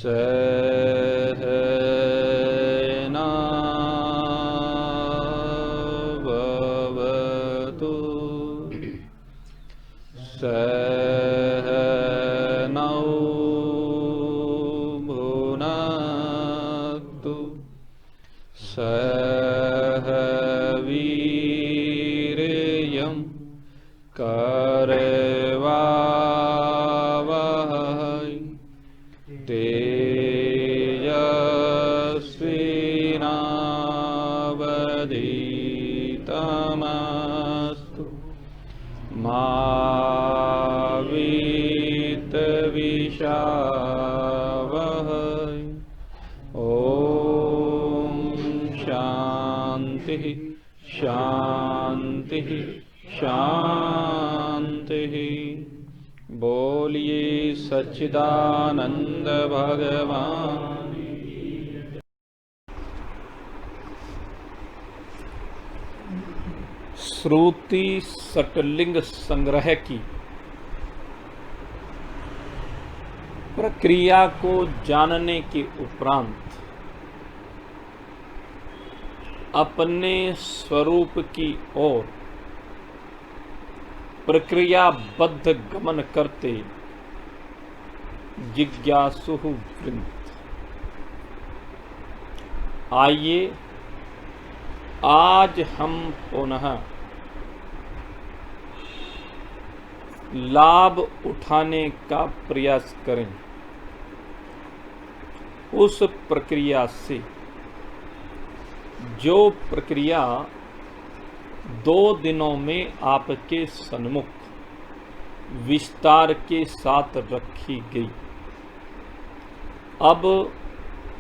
सहनावतु सहनौ भुनक्तु सह वीर्यं करवावहै तेजस्विनावधीतमस्तु मा विद्विषावहै। ओम शांति शांति शांति। बोलिए सच्चिदानंद भगवान। श्रुति सटलिंग संग्रह की प्रक्रिया को जानने के उपरांत अपने स्वरूप की ओर प्रक्रियाबद्ध गमन करते जिज्ञासु वृंद, आइए आज हम पुनः लाभ उठाने का प्रयास करें उस प्रक्रिया से जो प्रक्रिया 2 दिनों में आपके सन्मुख विस्तार के साथ रखी गई। अब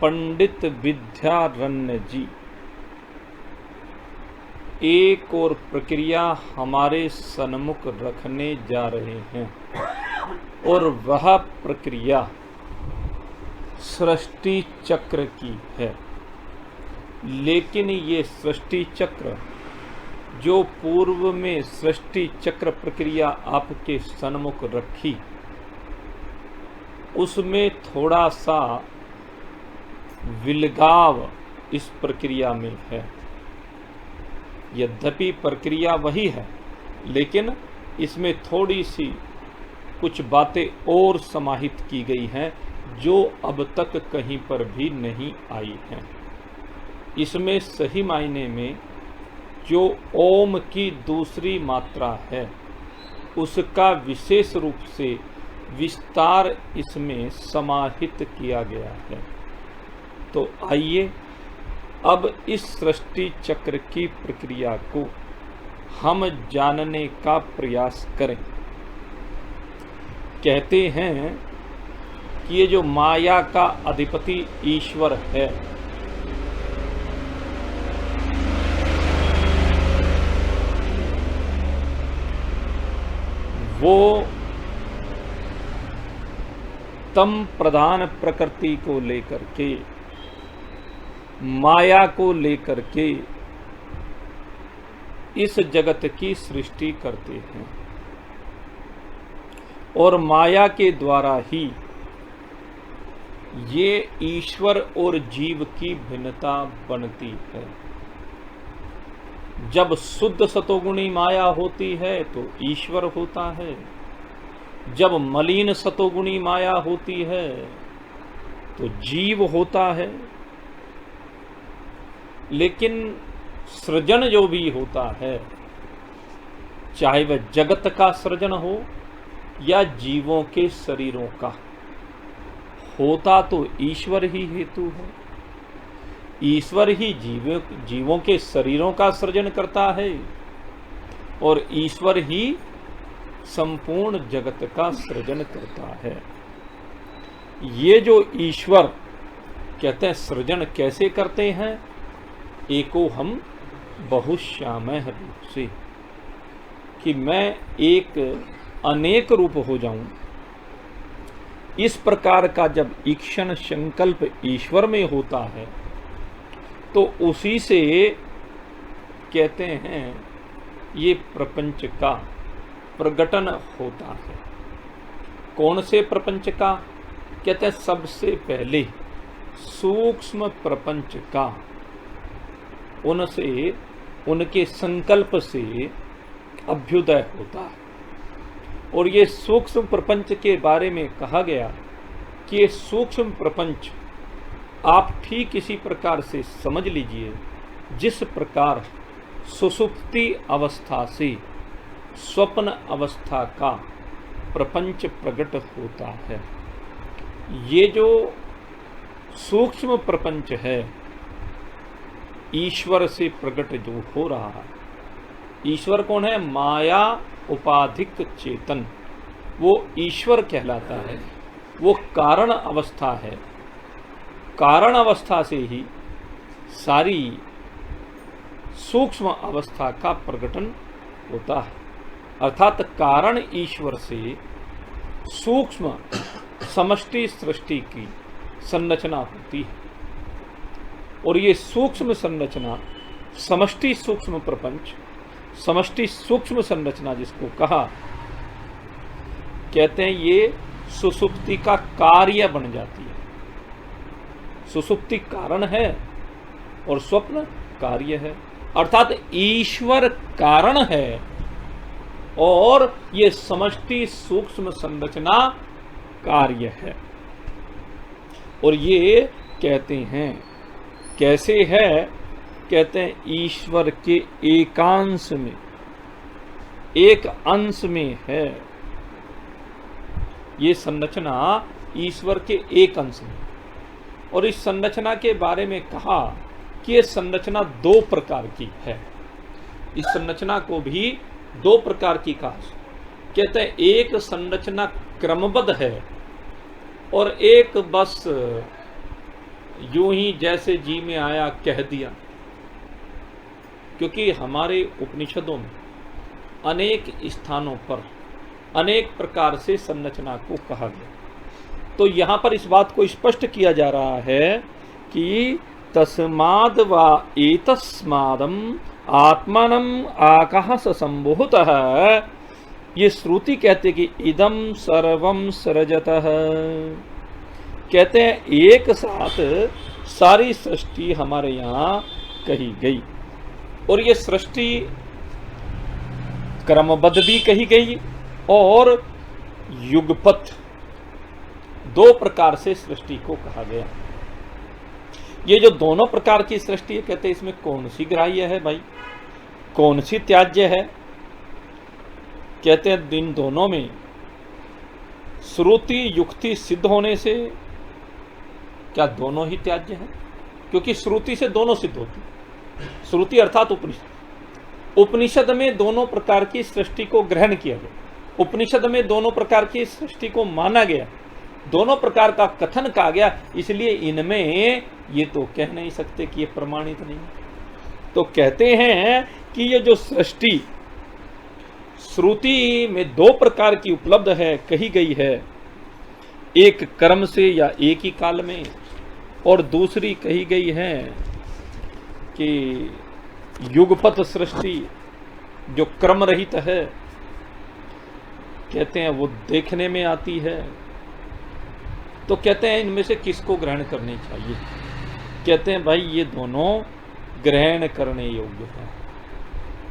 पंडित विद्यारण्य जी एक और प्रक्रिया हमारे सन्मुख रखने जा रहे हैं और वह प्रक्रिया सृष्टि चक्र की है। लेकिन ये सृष्टि चक्र जो पूर्व में सृष्टि चक्र प्रक्रिया आपके सन्मुख रखी, उसमें थोड़ा सा विलगाव इस प्रक्रिया में है। यद्यपि प्रक्रिया वही है, लेकिन इसमें थोड़ी सी कुछ बातें और समाहित की गई हैं जो अब तक कहीं पर भी नहीं आई हैं। इसमें सही मायने में जो ओम की दूसरी मात्रा है उसका विशेष रूप से विस्तार इसमें समाहित किया गया है। तो आइए अब इस सृष्टि चक्र की प्रक्रिया को हम जानने का प्रयास करें। कहते हैं कि ये जो माया का अधिपति ईश्वर है, वो तम प्रधान प्रकृति को लेकर के, माया को लेकर के इस जगत की सृष्टि करते हैं और माया के द्वारा ही ये ईश्वर और जीव की भिन्नता बनती है। जब शुद्ध सतोगुणी माया होती है तो ईश्वर होता है, जब मलिन सतोगुणी माया होती है तो जीव होता है। लेकिन सृजन जो भी होता है, चाहे वह जगत का सृजन हो या जीवों के शरीरों का, होता तो ईश्वर ही हेतु है। ईश्वर ही जीवों के शरीरों का सृजन करता है और ईश्वर ही संपूर्ण जगत का सृजन करता है। ये जो ईश्वर कहते हैं सृजन कैसे करते हैं, एको हम बहुश्यामः रूप से, कि मैं एक अनेक रूप हो जाऊं। इस प्रकार का जब ईक्षण संकल्प ईश्वर में होता है तो उसी से कहते हैं ये प्रपंच का प्रगटन होता है। कौन से प्रपंच का? कहते हैं सबसे पहले सूक्ष्म प्रपंच का उनसे, उनके संकल्प से अभ्युदय होता है। और ये सूक्ष्म प्रपंच के बारे में कहा गया कि ये सूक्ष्म प्रपंच आप ठीक इसी प्रकार से समझ लीजिए जिस प्रकार सुषुप्ति अवस्था से स्वप्न अवस्था का प्रपंच प्रकट होता है। ये जो सूक्ष्म प्रपंच है ईश्वर से प्रकट जो हो रहा है, ईश्वर कौन है? माया उपाधिक चेतन, वो ईश्वर कहलाता है। वो कारण अवस्था है, कारण अवस्था से ही सारी सूक्ष्म अवस्था का प्रकटन होता है। अर्थात कारण ईश्वर से सूक्ष्म समष्टि सृष्टि की संरचना होती है। और ये सूक्ष्म संरचना, समष्टि सूक्ष्म प्रपंच, समष्टि सूक्ष्म संरचना जिसको कहा, कहते हैं ये सुषुप्ति का कार्य बन जाती है। सुषुप्ति कारण है और स्वप्न कार्य है, अर्थात ईश्वर कारण है और ये समष्टि सूक्ष्म संरचना कार्य है। और ये कहते हैं कैसे है? कहते हैं ईश्वर के एकांश में, एक अंश में है ये संरचना, ईश्वर के एक अंश में। और इस संरचना के बारे में कहा कि ये संरचना दो प्रकार की है। इस संरचना को भी दो प्रकार की कहा। कहते हैं एक संरचना क्रमबद्ध है और एक बस यूं ही जैसे जी में आया कह दिया। क्योंकि हमारे उपनिषदों में अनेक स्थानों पर अनेक प्रकार से संरचना को कहा गया। तो यहाँ पर इस बात को स्पष्ट किया जा रहा है कि तस्माद् वा एतस्मादम आत्मनम आकाश संभूतः, ये श्रुति कहते कि इदम सर्वम सृजतः। कहते हैं एक साथ सारी सृष्टि हमारे यहाँ कही गई और ये सृष्टि क्रमबद्ध भी कही गई और युगपथ, दो प्रकार से सृष्टि को कहा गया। ये जो दोनों प्रकार की सृष्टि है, कहते हैं इसमें कौन सी ग्राह्य है भाई, कौन सी त्याज्य है? कहते हैं इन दोनों में श्रुति युक्ति सिद्ध होने से क्या दोनों ही त्याज्य हैं? क्योंकि श्रुति से दोनों सिद्ध होती है। श्रुति अर्थात उपनिषद, उपनिषद में दोनों प्रकार की सृष्टि को ग्रहण किया गया, उपनिषद में दोनों प्रकार की सृष्टि को माना गया, दोनों प्रकार का कथन कहा गया। इसलिए इनमें ये तो कह नहीं सकते कि ये प्रमाणित नहीं। तो कहते हैं कि ये जो सृष्टि श्रुति में दो प्रकार की उपलब्ध है, कही गई है, एक कर्म से या एक ही काल में, और दूसरी कही गई है कि युगपथ सृष्टि जो क्रम रहित है, कहते हैं वो देखने में आती है। तो कहते हैं इनमें से किसको ग्रहण करनी चाहिए? कहते हैं भाई ये दोनों ग्रहण करने योग्य है,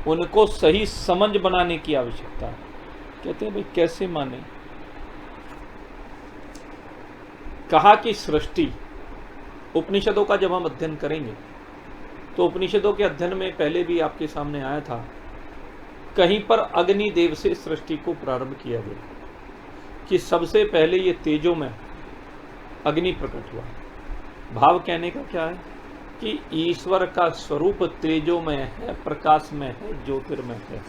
उनको सही समझ बनाने की आवश्यकता है। कहते हैं भाई कैसे माने? कहा कि सृष्टि, उपनिषदों का जब हम अध्ययन करेंगे तो उपनिषदों के अध्ययन में पहले भी आपके सामने आया था, कहीं पर अग्निदेव से सृष्टि को प्रारंभ किया गया कि सबसे पहले ये तेजो में अग्नि प्रकट हुआ। भाव कहने का क्या है कि ईश्वर का स्वरूप तेजोमय है, प्रकाशमय है, ज्योतिर्मय है।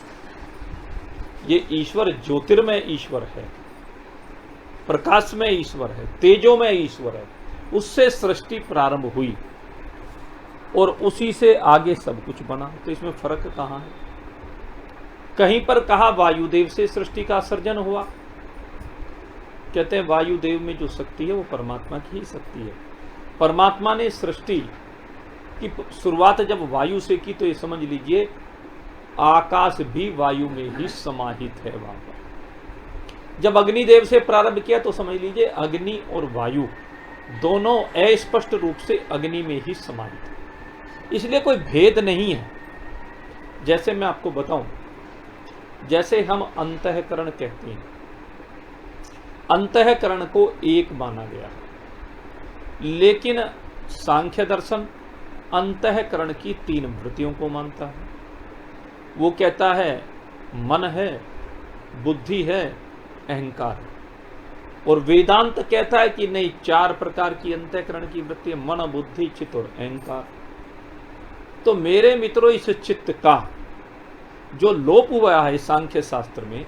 ये ईश्वर ज्योतिर्मय ईश्वर है, प्रकाशमय ईश्वर है, तेजोमय ईश्वर है। उससे सृष्टि प्रारंभ हुई और उसी से आगे सब कुछ बना। तो इसमें फर्क कहाँ है? कहीं पर कहा वायुदेव से सृष्टि का सर्जन हुआ। कहते हैं वायुदेव में जो शक्ति है वो परमात्मा की ही शक्ति है। परमात्मा ने सृष्टि की शुरुआत जब वायु से की तो ये समझ लीजिए आकाश भी वायु में ही समाहित है। वहां पर जब अग्निदेव से प्रारंभ किया तो समझ लीजिए अग्नि और वायु दोनों अस्पष्ट रूप से अग्नि में ही समाहित है, इसलिए कोई भेद नहीं है। जैसे मैं आपको बताऊं, जैसे हम अंतःकरण कहते हैं, अंतःकरण को एक माना गया है, लेकिन सांख्य दर्शन अंतःकरण की 3 वृत्तियों को मानता है। वो कहता है मन है, बुद्धि है, अहंकार है। और वेदांत कहता है कि नहीं, 4 प्रकार की अंतःकरण की वृत्ति, मन, बुद्धि, चित्त और अहंकार। तो मेरे मित्रों, इस चित्त का जो लोप हुआ है सांख्य शास्त्र में,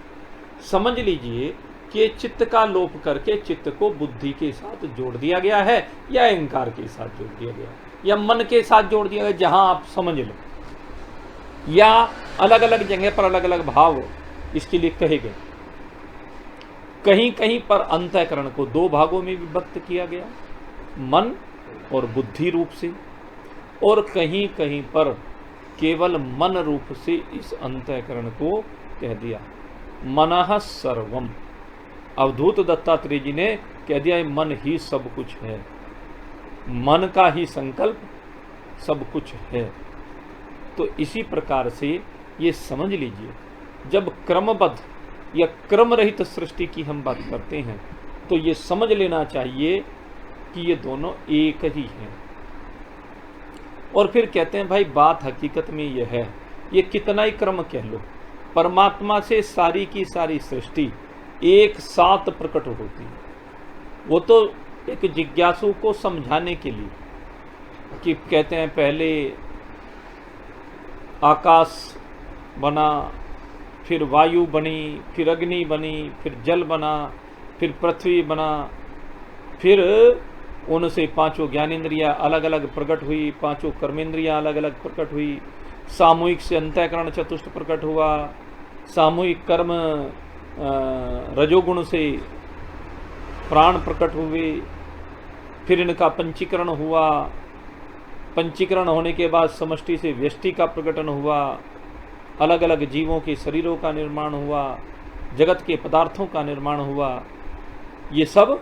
समझ लीजिए कि चित्त का लोप करके चित्त को बुद्धि के साथ जोड़ दिया गया है, या अहंकार के साथ जोड़ दिया गया है, या मन के साथ जोड़ दिया गया, जहां आप समझ लो, या अलग अलग जगह पर अलग अलग भाव इसके लिए कहे गए। कहीं कहीं पर अंतःकरण को 2 भागों में विभक्त किया गया, मन और बुद्धि रूप से, और कहीं कहीं पर केवल मन रूप से इस अंतःकरण को कह दिया मनः सर्वम। अवधूत दत्तात्रेय जी ने कह दिया मन ही सब कुछ है, मन का ही संकल्प सब कुछ है। तो इसी प्रकार से ये समझ लीजिए, जब क्रमबद्ध या क्रम रहित सृष्टि की हम बात करते हैं तो ये समझ लेना चाहिए कि ये दोनों एक ही हैं। और फिर कहते हैं भाई बात हकीकत में यह है, ये कितना ही क्रम कह लो, परमात्मा से सारी की सारी सृष्टि एक साथ प्रकट होती है। वो तो एक जिज्ञासु को समझाने के लिए कि कहते हैं पहले आकाश बना, फिर वायु बनी, फिर अग्नि बनी, फिर जल बना, फिर पृथ्वी बना, फिर उनसे 5 ज्ञानेंद्रियां अलग अलग प्रकट हुई, 5 कर्मेंद्रियां अलग अलग प्रकट हुई, सामूहिक से अंतःकरण चतुष्ट प्रकट हुआ, सामूहिक कर्म रजोगुण से प्राण प्रकट हुए, फिर इनका पंचीकरण हुआ, पंचीकरण होने के बाद समष्टि से व्यष्टि का प्रकटन हुआ, अलग अलग जीवों के शरीरों का निर्माण हुआ, जगत के पदार्थों का निर्माण हुआ। ये सब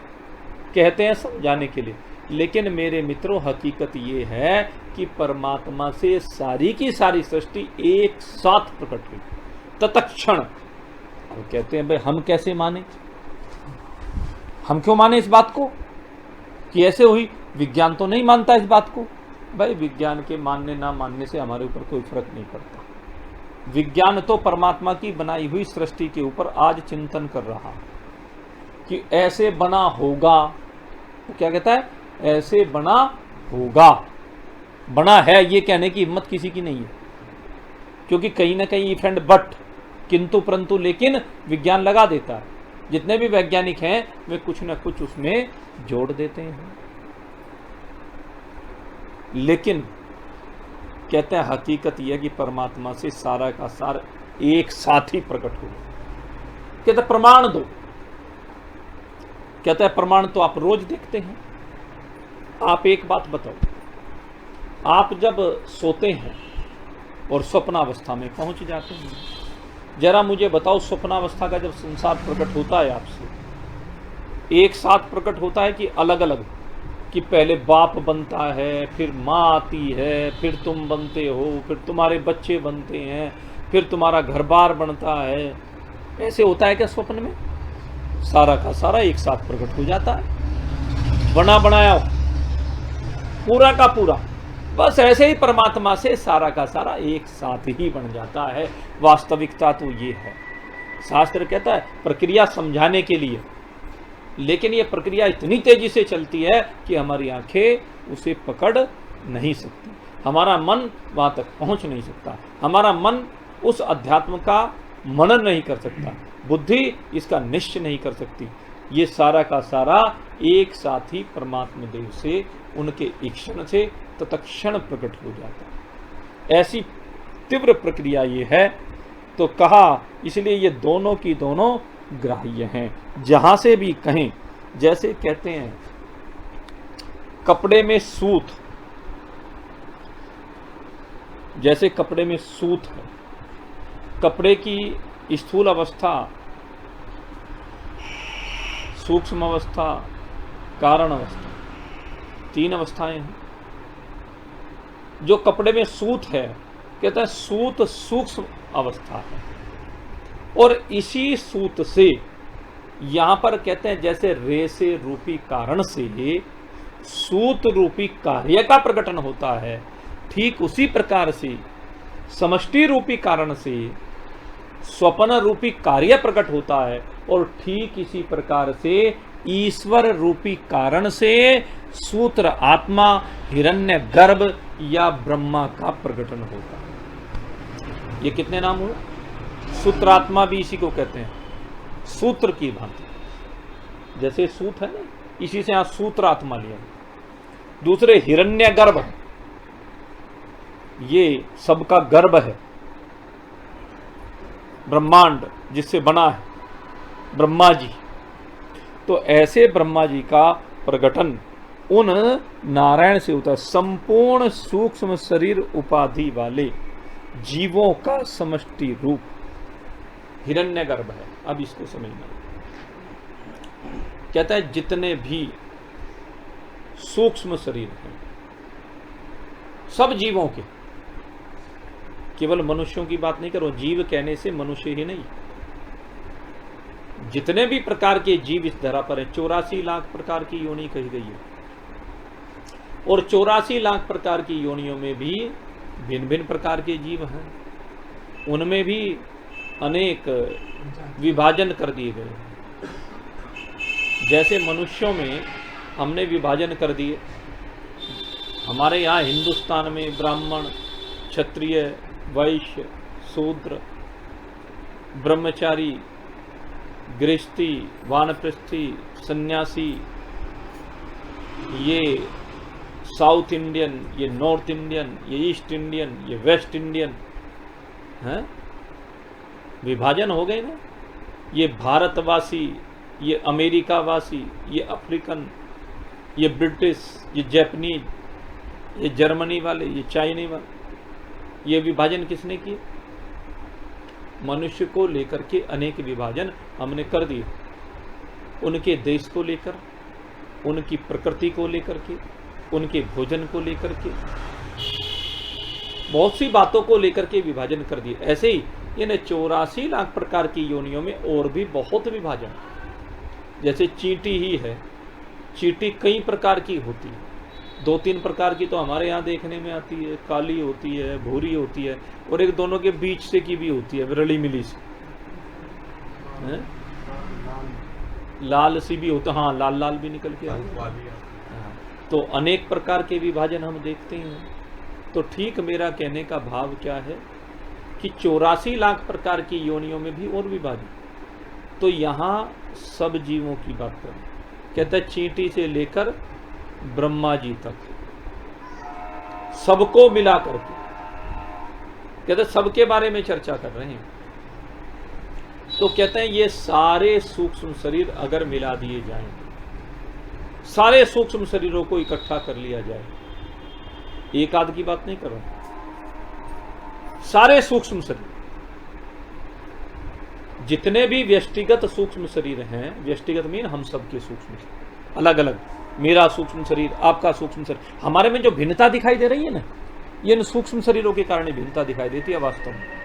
कहते हैं समझाने के लिए, लेकिन मेरे मित्रों हकीकत ये है कि परमात्मा से सारी की सारी सृष्टि एक साथ प्रकट हुई तत्क्षण। अब कहते हैं भाई हम कैसे माने, हम क्यों माने इस बात को कि ऐसे हुई? विज्ञान तो नहीं मानता इस बात को। भाई विज्ञान के मानने ना मानने से हमारे ऊपर कोई फर्क नहीं पड़ता। विज्ञान तो परमात्मा की बनाई हुई सृष्टि के ऊपर आज चिंतन कर रहा है कि ऐसे बना होगा। तो क्या कहता है? ऐसे बना होगा। बना है ये कहने की हिम्मत किसी की नहीं है, क्योंकि कहीं ना कहीं इफ एंड बट, किंतु परंतु लेकिन विज्ञान लगा देता है। जितने भी वैज्ञानिक हैं वे कुछ ना कुछ उसमें जोड़ देते हैं, लेकिन कहते हैं हकीकत यह कि परमात्मा से सारा का सारा एक साथ ही प्रकट हुआ। कहते प्रमाण दो। कहता है प्रमाण तो आप रोज देखते हैं। आप एक बात बताओ, आप जब सोते हैं और स्वप्नावस्था में पहुंच जाते हैं, जरा मुझे बताओ स्वप्नावस्था का जब संसार प्रकट होता है आपसे, एक साथ प्रकट होता है कि अलग अलग? कि पहले बाप बनता है, फिर माँ आती है, फिर तुम बनते हो, फिर तुम्हारे बच्चे बनते हैं, फिर तुम्हारा घर बार बनता है। ऐसे होता है क्या स्वप्न में? सारा का सारा एक साथ प्रकट हो जाता है, बना बनाया पूरा का पूरा। बस ऐसे ही परमात्मा से सारा का सारा एक साथ ही बन जाता है। वास्तविकता तो ये है। शास्त्र कहता है प्रक्रिया समझाने के लिए, लेकिन ये प्रक्रिया इतनी तेजी से चलती है कि हमारी आंखें उसे पकड़ नहीं सकती, हमारा मन वहां तक पहुंच नहीं सकता, हमारा मन उस अध्यात्म का मनन नहीं कर सकता, बुद्धि इसका निश्चय नहीं कर सकती। ये सारा का सारा एक साथ ही परमात्मा देव से, उनके ईक्षण से तत्क्षण प्रकट हो जाता है। ऐसी तीव्र प्रक्रिया ये है। तो कहा इसलिए ये दोनों की दोनों ग्राह्य हैं। जहां से भी कहें, जैसे कहते हैं कपड़े में सूत, जैसे कपड़े में सूत है, कपड़े की स्थूल अवस्था सूक्ष्म अवस्था, कारण अवस्था, 3 अवस्थाएं हैं। जो कपड़े में सूत है, कहते हैं सूत सूक्ष्म अवस्था है, और इसी सूत से यहां पर कहते हैं जैसे रेसे रूपी कारण से सूत रूपी कार्य का प्रकटन होता है, ठीक उसी प्रकार से समष्टि रूपी कारण से स्वप्न रूपी कार्य प्रकट होता है, और ठीक इसी प्रकार से ईश्वर रूपी कारण से सूत्र आत्मा, हिरण्य गर्भ या ब्रह्मा का प्रकटन होता है। ये कितने नाम हुए? सूत्रात्मा भी इसी को कहते हैं, सूत्र की भांति। जैसे सूत है ना, इसी से यहां सूत्रात्मा लिया। दूसरे हिरण्य गर्भ, ये सबका गर्भ है, ब्रह्मांड जिससे बना है ब्रह्मा जी। तो ऐसे ब्रह्मा जी का प्रकटन उन नारायण से होता है। संपूर्ण सूक्ष्म शरीर उपाधि वाले जीवों का समष्टि रूप हिरण्यगर्भ है। अब इसको समझना, कहता है जितने भी सूक्ष्म शरीर हैं सब जीवों के, केवल मनुष्यों की बात नहीं करो, जीव कहने से मनुष्य ही नहीं, जितने भी प्रकार के जीव इस धरा पर हैं, 84 लाख प्रकार की योनि कही गई है, और 84 लाख प्रकार की योनियों में भी भिन्न भिन्न प्रकार के जीव हैं, उनमें भी अनेक विभाजन कर दिए गए। जैसे मनुष्यों में हमने विभाजन कर दिए, हमारे यहाँ हिंदुस्तान में ब्राह्मण, क्षत्रिय, वैश्य, शूद्र, ब्रह्मचारी, गृहस्थी, वानप्रस्थी, सन्यासी, ये साउथ इंडियन, ये नॉर्थ इंडियन, ये ईस्ट इंडियन, ये वेस्ट इंडियन हैं, विभाजन हो गए ना। ये भारतवासी, ये अमेरिकावासी, ये अफ्रीकन, ये ब्रिटिश, ये जापानीज, ये जर्मनी वाले, ये चाइनी वाले, ये विभाजन किसने किए? मनुष्य को लेकर के अनेक विभाजन हमने कर दिए, उनके देश को लेकर, उनकी प्रकृति को लेकर के, उनके भोजन को लेकर के, बहुत सी बातों को लेकर के विभाजन कर दिए। ऐसे ही इन 84 लाख प्रकार की योनियों में और भी बहुत विभाजन, जैसे चींटी ही है, चींटी कई प्रकार की होती है, 2-3 प्रकार की तो हमारे यहाँ देखने में आती है, काली होती है, भूरी होती है, और एक दोनों के बीच से की भी होती है, रली मिली सी, लाल सी भी होता, हाँ लाल लाल भी निकल के आती। तो अनेक प्रकार के विभाजन हम देखते हैं। तो ठीक मेरा कहने का भाव क्या है कि 84 लाख प्रकार की योनियों में भी और विभाजन। तो यहाँ सब जीवों की बात करें, कहता है चींटी से लेकर ब्रह्मा जी तक सबको मिला करके, कहते सबके बारे में चर्चा कर रहे हैं। तो कहते हैं ये सारे सूक्ष्म शरीर अगर मिला दिए जाएं, सारे सूक्ष्म शरीरों को इकट्ठा कर लिया जाए, एक आध की बात नहीं कर रहा, सारे सूक्ष्म शरीर, जितने भी व्यष्टिगत सूक्ष्म शरीर हैं, व्यष्टिगत मीन हम सबके सूक्ष्म शरीर अलग अलग, मेरा सूक्ष्म शरीर, आपका सूक्ष्म शरीर, हमारे में जो भिन्नता दिखाई दे रही है ना, ये इन सूक्ष्म शरीरों के कारण भिन्नता दिखाई देती है। वास्तव में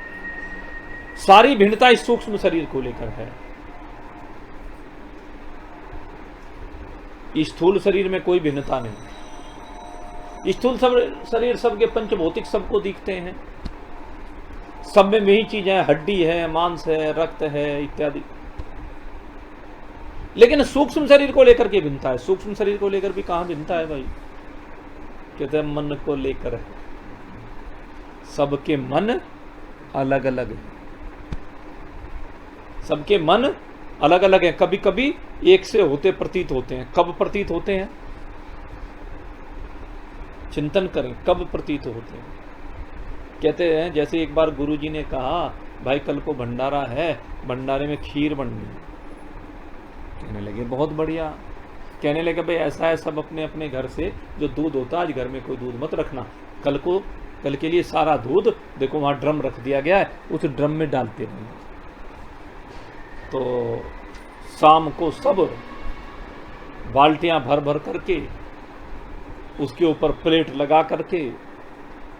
सारी भिन्नता इस सूक्ष्म शरीर को लेकर है। स्थूल शरीर में कोई भिन्नता नहीं, स्थूल शरीर सबके पंचभौतिक सबको दिखते हैं, सब में वही चीज है, हड्डी है, मांस है, रक्त है इत्यादि। लेकिन सूक्ष्म शरीर को लेकर के भिन्नता है। सूक्ष्म शरीर को लेकर भी कहां भिन्नता है भाई? कहते हैं मन को लेकर है, सबके मन अलग अलग है, सबके मन अलग अलग है, कभी कभी एक से होते प्रतीत होते हैं। कब प्रतीत होते हैं? चिंतन करें, कब प्रतीत होते हैं। कहते हैं जैसे एक बार गुरुजी ने कहा भाई कल को भंडारा है, भंडारे में खीर बननी। कहने लगे बहुत बढ़िया। कहने लगे भाई ऐसा है, सब अपने अपने घर से जो दूध होता है, आज घर में कोई दूध मत रखना, कल के लिए सारा दूध देखो वहां ड्रम रख दिया गया है, उस ड्रम में डालते रहेंगे। तो शाम को सब बाल्टियां भर भर करके उसके ऊपर प्लेट लगा करके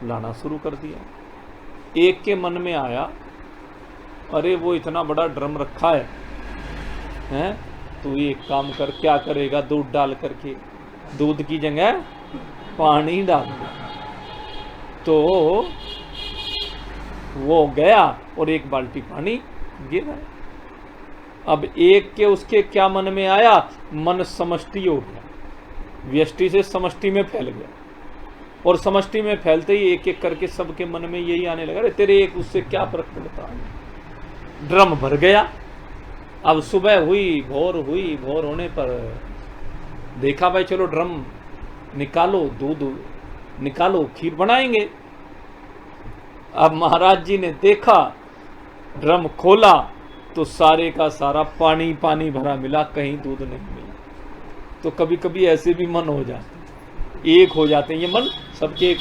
लाना शुरू कर दिया। एक के मन में आया, अरे वो इतना बड़ा ड्रम रखा है तो एक काम कर, क्या करेगा, दूध डाल करके, दूध की जगह पानी डाल दिया। तो वो गया और एक बाल्टी पानी गिरा। अब एक के उसके क्या मन में आया, मन समष्टि हो गया, व्यष्टि से समष्टि में फैल गया, और समष्टि में फैलते ही एक एक करके सबके मन में यही आने लगा, अरे तेरे एक उससे क्या फर्क पड़ता है। ड्रम भर गया। अब सुबह हुई, भोर हुई, भोर होने पर देखा भाई चलो ड्रम निकालो, दूध निकालो, खीर बनाएंगे। अब महाराज जी ने देखा, ड्रम खोला तो सारे का सारा पानी पानी भरा मिला, कहीं दूध नहीं मिला। तो कभी कभी ऐसे भी मन हो जाते, एक हो जाते हैं ये मन सबके एक।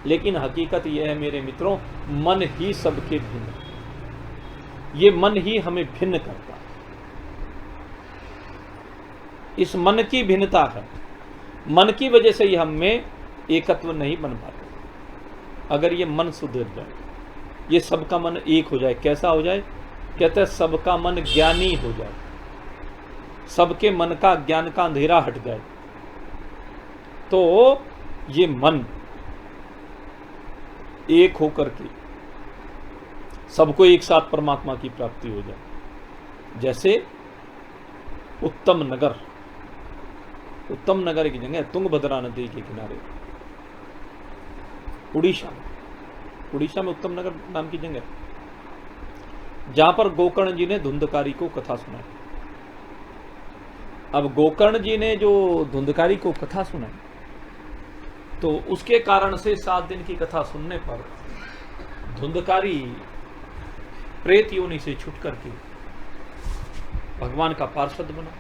लेकिन हकीकत यह है मेरे मित्रों, मन ही सबके भिन्न, ये मन ही हमें भिन्न करता है। इस मन की भिन्नता है, मन की वजह से ही हम में एकत्व नहीं बन पाते। अगर ये मन सुधर जाए, ये सबका मन एक हो जाए, कैसा हो जाए, कहते हैं सबका मन ज्ञानी हो जाए, सबके मन का ज्ञान का अंधेरा हट जाए, तो ये मन एक होकर के सबको एक साथ परमात्मा की प्राप्ति हो जाए। जैसे उत्तम नगर की जगह तुंगभद्रा नदी के किनारे उड़ीसा में उत्तम नगर नाम की जगह, जहां पर गोकर्ण जी ने धुंधकारी को कथा सुनाई। अब गोकर्ण जी ने जो धुंधकारी को कथा सुनाई, तो उसके कारण से 7 दिन की कथा सुनने पर धुंधकारी प्रेत योनि से छूट करके भगवान का पार्षद बना।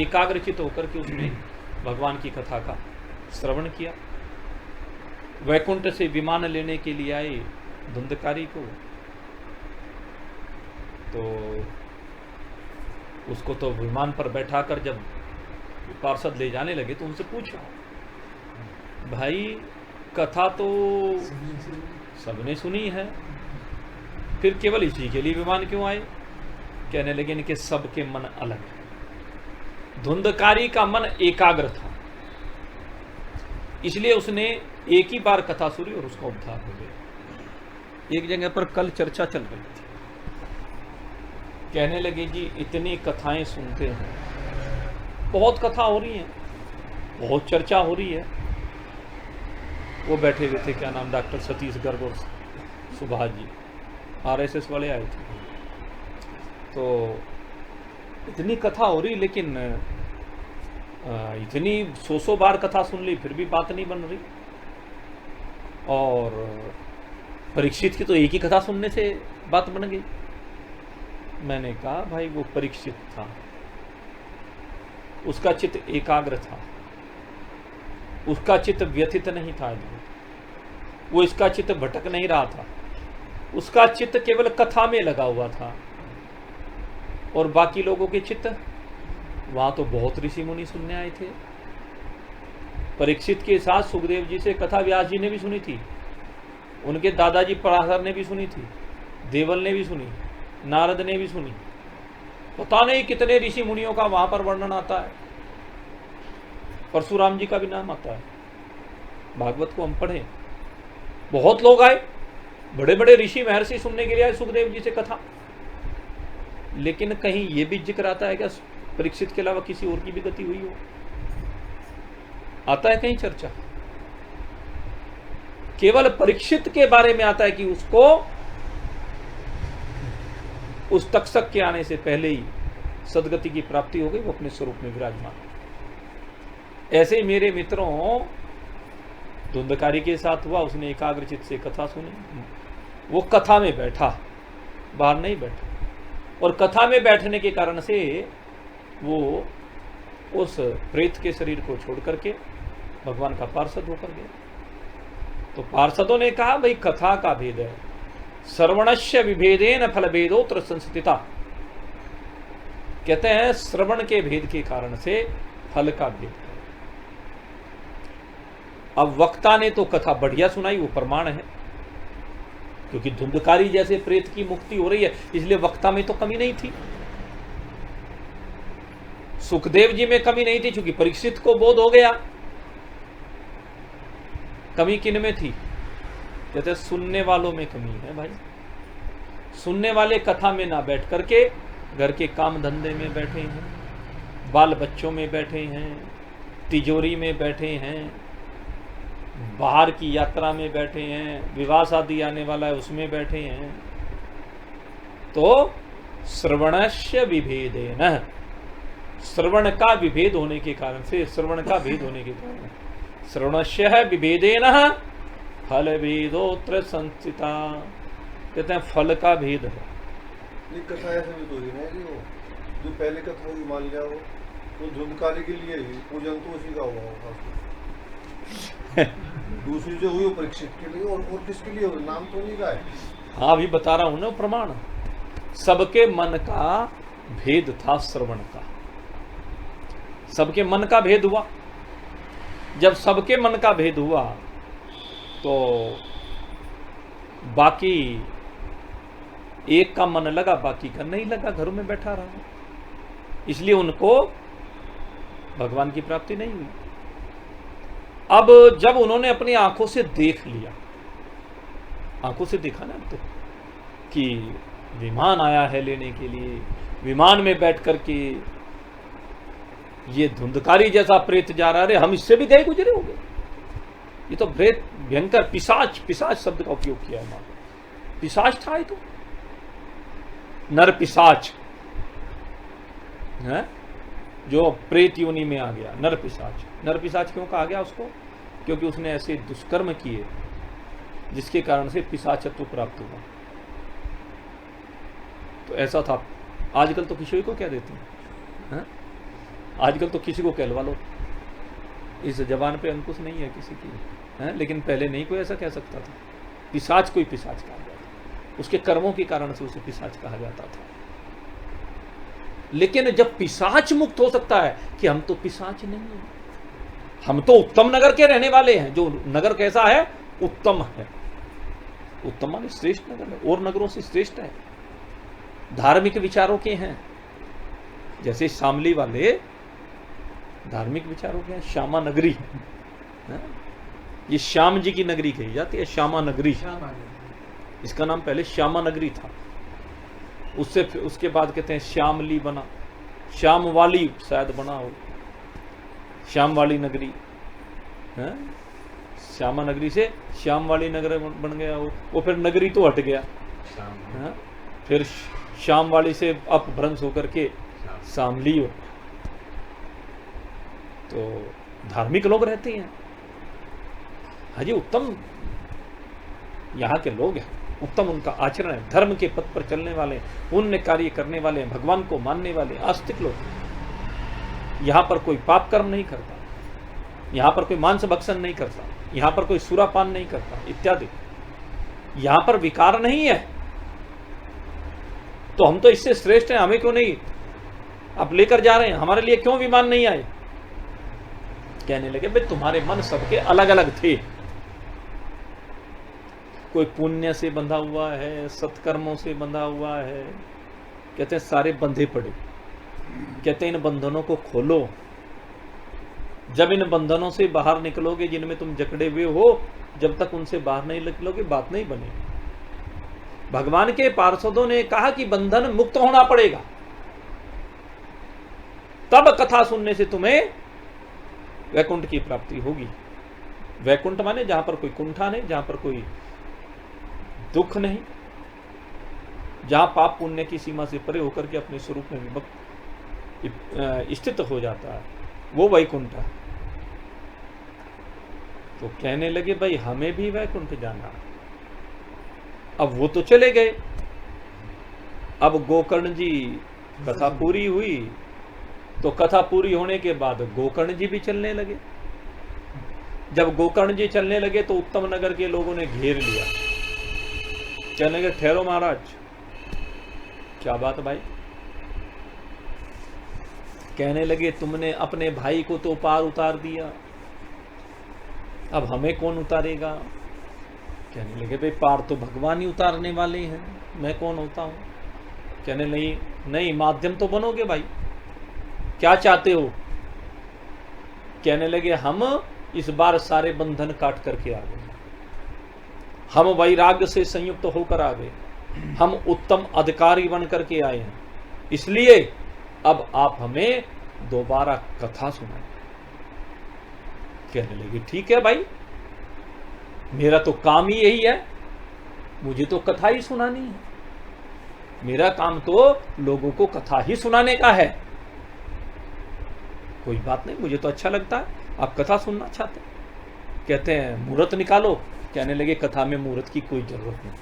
एकाग्रचित होकर के उसने भगवान की कथा का श्रवण किया। वैकुंठ से विमान लेने के लिए आए धुंधकारी को, तो उसको तो विमान पर बैठाकर जब पार्षद ले जाने लगे तो उनसे पूछा, भाई कथा तो सबने सुनी है, फिर केवल इसी के लिए विमान क्यों आए? कहने लगे इनके सबके मन अलग है। धुंधकारी का मन एकाग्र था, इसलिए उसने एक ही बार कथा सुनी और उसका उद्धार हो गया। एक जगह पर कल चर्चा चल रही थी, कहने लगे जी इतनी कथाएं सुनते हैं, बहुत कथा हो रही है, बहुत चर्चा हो रही है। वो बैठे हुए थे, क्या नाम, डॉक्टर सतीश गर्ग और सुभाष जी, आरएसएस वाले आए थे। तो इतनी कथा हो रही, लेकिन इतनी 100 बार कथा सुन ली फिर भी बात नहीं बन रही। और परीक्षित की तो एक ही कथा सुनने से बात बन गई। मैंने कहा भाई वो परीक्षित था, उसका चित्त एकाग्र था, उसका चित्त व्यथित नहीं था, वो इसका चित्त भटक नहीं रहा था, उसका चित्त केवल कथा में लगा हुआ था। और बाकी लोगों के चित्त, वहां तो बहुत ऋषि मुनि सुनने आए थे। परीक्षित के साथ सुखदेव जी से कथा व्यास जी ने भी सुनी थी, उनके दादाजी पराशर ने भी सुनी थी, देवल ने भी सुनी, नारद ने भी सुनी, पता नहीं कितने ऋषि मुनियों का वहां पर वर्णन आता है। परशुराम जी का भी नाम आता है। भागवत को हम पढ़े, बहुत लोग आए, बड़े बड़े ऋषि महर्षि सुनने के लिए आए सुखदेव जी से कथा। लेकिन कहीं ये भी जिक्र आता है क्या परीक्षित के अलावा किसी और की भी गति हुई हो? आता है कहीं चर्चा? केवल परीक्षित के बारे में आता है कि उसको उस तक्षक के आने से पहले ही सदगति की प्राप्ति हो गई, वो अपने स्वरूप में विराजमान। ऐसे ही मेरे मित्रों, धुंधकारी के साथ हुआ, उसने एकाग्रचित से कथा सुनी, वो कथा में बैठा, बाहर नहीं बैठा, और कथा में बैठने के कारण से वो उस प्रेत के शरीर को छोड़ करके भगवान का पार्षद होकर गया। तो पार्षदों ने कहा भाई कथा का भेद है, श्रवणस्य विभेदेन फल भेदोत्र संस्थिता। कहते हैं श्रवण के भेद के कारण से फल का भेद है। अब वक्ता ने तो कथा बढ़िया सुनाई, वो प्रमाण है, क्योंकि धुंधकारी जैसे प्रेत की मुक्ति हो रही है, इसलिए वक्ता में तो कमी नहीं थी। सुखदेव जी में कमी नहीं थी, क्योंकि परीक्षित को बोध हो गया। कमी किन में थी? कहते सुनने वालों में कमी है भाई। सुनने वाले कथा में ना बैठ करके घर के काम धंधे में बैठे हैं, बाल बच्चों में बैठे हैं, तिजोरी में बैठे हैं, बाहर की यात्रा में बैठे हैं, विवाह शादी आने वाला है उसमें बैठे हैं। तो श्रवणस्य विभेदेन, श्रवण का विभेद होने के कारण से, श्रवण का भेद होने के कारण, श्रवणस्य विभेदेन फल भेदोत्र संस्थिता। कहते हैं फल का भेद है। ये कथा ऐसे भी तो है कि वो जो पहले कथा की मान लिया वो तो धुंधकारी के लिए ही पूजन तो उसी का हुआ होगा। दूसरी जो हुई वो परीक्षित के लिए और किसके लिए हुई, नाम तो नहीं का है। हाँ अभी बता रहा हूं ना प्रमाण। सबके मन का भेद था श्रवण का, सबके मन का भेद हुआ। जब सबके मन का भेद हुआ तो बाकी एक का मन लगा, बाकी का नहीं लगा, घरों में बैठा रहा, इसलिए उनको भगवान की प्राप्ति नहीं हुई। अब जब उन्होंने अपनी आंखों से देख लिया, आंखों से देखा ना तो कि विमान आया है लेने के लिए, विमान में बैठ करके ये धुंधकारी जैसा प्रेत जा रहा है, हम इससे भी गए गुजरे हो गए। ये तो प्रेत भयंकर पिशाच, पिशाच शब्द का उपयोग किया है। पिशाच था ये तो, नर पिशाच है जो प्रेत योनि में आ गया। नर पिशाच, नर पिशाच क्यों कहा गया उसको? क्योंकि उसने ऐसे दुष्कर्म किए जिसके कारण से पिशाचत्व प्राप्त हुआ। तो ऐसा था। आजकल तो किसी को क्या देते हैं, आजकल तो किसी को कहलवा लो, इस जबान पे अंकुश नहीं है किसी की है, लेकिन पहले नहीं कोई ऐसा कह सकता था। पिशाच कोई पिशाच कहा जाता, उसके कर्मों के कारण से उसे पिशाच कहा जाता था। लेकिन जब पिशाच मुक्त हो सकता है कि हम तो पिशाच नहीं है, हम तो उत्तम नगर के रहने वाले हैं। जो नगर कैसा है? उत्तम है। उत्तम माने श्रेष्ठ नगर है, और नगरों से श्रेष्ठ है। धार्मिक विचारों के हैं, जैसे शामली वाले धार्मिक विचारों के हैं। श्यामा नगरी है, ये श्याम जी की नगरी कही जाती है, श्यामा नगरी। इसका नाम पहले श्यामा नगरी था, उसके बाद कहते हैं श्यामली बना, श्याम वाली शायद बना हो, श्याम वाली नगरी है। श्यामा नगरी से श्याम वाली नगर बन गया वो फिर नगरी तो हट गया है, फिर श्याम वाली से अपभ्रंश होकर के शामली हो। तो धार्मिक लोग रहते हैं, हाजी उत्तम यहाँ के लोग हैं, उत्तम उनका आचरण है, धर्म के पथ पर चलने वाले, पुण्य कार्य करने वाले, भगवान को मानने वाले आस्तिक लोग। यहाँ पर कोई पाप कर्म नहीं करता, यहाँ पर कोई मांस भक्षण नहीं करता, यहाँ पर कोई सुरापान नहीं करता इत्यादि। यहाँ पर विकार नहीं है, तो हम तो इससे श्रेष्ठ हैं, हमें क्यों नहीं आप लेकर जा रहे हैं, हमारे लिए क्यों विमान नहीं आए? कहने लगे भाई तुम्हारे मन सबके अलग अलग थे, कोई पुण्य से बंधा हुआ है, सत्कर्मों से बंधा हुआ है। कहते हैं सारे बंधे पड़े, कहते हैं इन बंधनों को खोलो। जब इन बंधनों से बाहर निकलोगे जिनमें तुम जकड़े हुए हो, जब तक उनसे बाहर नहीं निकलोगे बात नहीं बनेगी। भगवान के पार्षदों ने कहा कि बंधन मुक्त होना पड़ेगा, तब कथा सुनने से तुम्हें वैकुंठ की प्राप्ति होगी। वैकुंठ माने जहां पर कोई कुंठा नहीं, जहां पर कोई दुख नहीं, जहां पाप पुण्य की सीमा से परे होकर के अपने स्वरूप में विभक्त स्थित हो जाता है, वो वैकुंठ है। तो कहने लगे भाई हमें भी वैकुंठ जाना। अब वो तो चले गए। अब गोकर्ण जी कथा पूरी हुई, तो कथा पूरी होने के बाद गोकर्ण जी भी चलने लगे। जब गोकर्ण जी चलने लगे तो उत्तम नगर के लोगों ने घेर लिया। कहने लगे ठहरो महाराज, क्या बात भाई, कहने लगे तुमने अपने भाई को तो पार उतार दिया, अब हमें कौन उतारेगा। कहने लगे भाई पार तो भगवान ही उतारने वाले हैं, मैं कौन होता हूं। कहने लगी नहीं, माध्यम तो बनोगे भाई, क्या चाहते हो। कहने लगे हम इस बार सारे बंधन काट करके आ गए, हम वैराग्य से संयुक्त होकर आ गए, हम उत्तम अधिकारी बन करके आए हैं, इसलिए अब आप हमें दोबारा कथा सुनाएं। कहने लगे ठीक है भाई, मेरा तो काम ही यही है, मुझे तो कथा ही सुनानी है, मेरा काम तो लोगों को कथा ही सुनाने का है। कोई बात नहीं, मुझे तो अच्छा लगता है, आप कथा सुनना चाहते हैं। कहते हैं मुहूर्त निकालो। कहने लगे कथा में मुहूर्त की कोई जरूरत नहीं।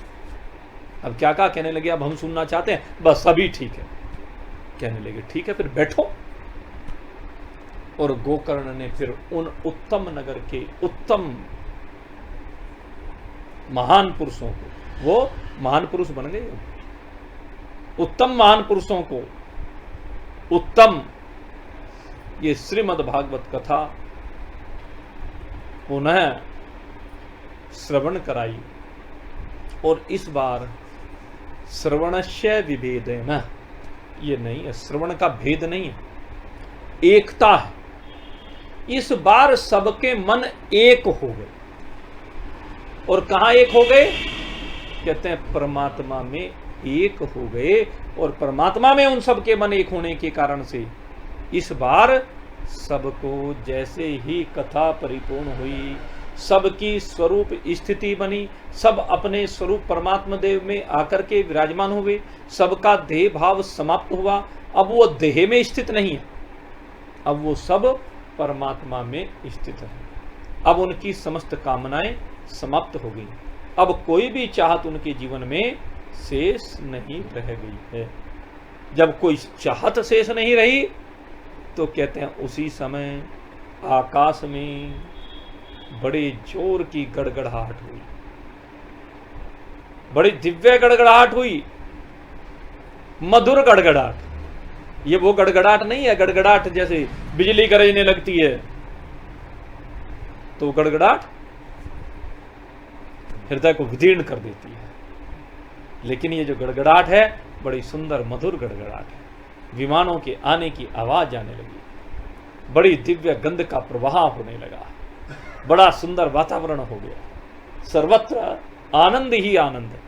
अब क्या कहा। कहने लगे अब हम सुनना चाहते हैं, बस सभी ठीक है। कहने लगे ठीक है फिर बैठो। और गोकर्ण ने फिर उन उत्तम नगर के उत्तम महान पुरुषों को, वो महान पुरुष बन गए, उत्तम महान पुरुषों को उत्तम ये श्रीमद् भागवत कथा पुनः श्रवण कराई। और इस बार श्रवणस्य विभेदेन, ये नहीं है, श्रवण का भेद नहीं है, एकता है। इस बार सबके मन एक हो गए। और कहां एक हो गए। कहते हैं परमात्मा में एक हो गए। और परमात्मा में उन सबके मन एक होने के कारण से इस बार सबको जैसे ही कथा परिपूर्ण हुई, सबकी स्वरूप स्थिति बनी, सब अपने स्वरूप परमात्मा देव में आकर के विराजमान हुए, सबका देह भाव समाप्त हुआ। अब वो देह में स्थित नहीं है, अब वो सब परमात्मा में स्थित है। अब उनकी समस्त कामनाएं समाप्त हो गई, अब कोई भी चाहत उनके जीवन में शेष नहीं रह गई है। जब कोई चाहत शेष नहीं रही तो कहते हैं उसी समय आकाश में बड़े जोर की गड़गड़ाहट हुई, बड़ी दिव्य गड़गड़ाहट हुई, मधुर गड़गड़ाहट। ये वो गड़गड़ाहट नहीं है, गड़गड़ाहट जैसे बिजली गरजने लगती है तो गड़गड़ाहट हृदय को विदीर्ण कर देती है, लेकिन ये जो गड़गड़ाहट है बड़ी सुंदर मधुर गड़गड़ाहट है। विमानों के आने की आवाज आने लगी, बड़ी दिव्य गंध का प्रवाह होने लगा, बड़ा सुंदर वातावरण हो गया, सर्वत्र आनंद ही आनंद।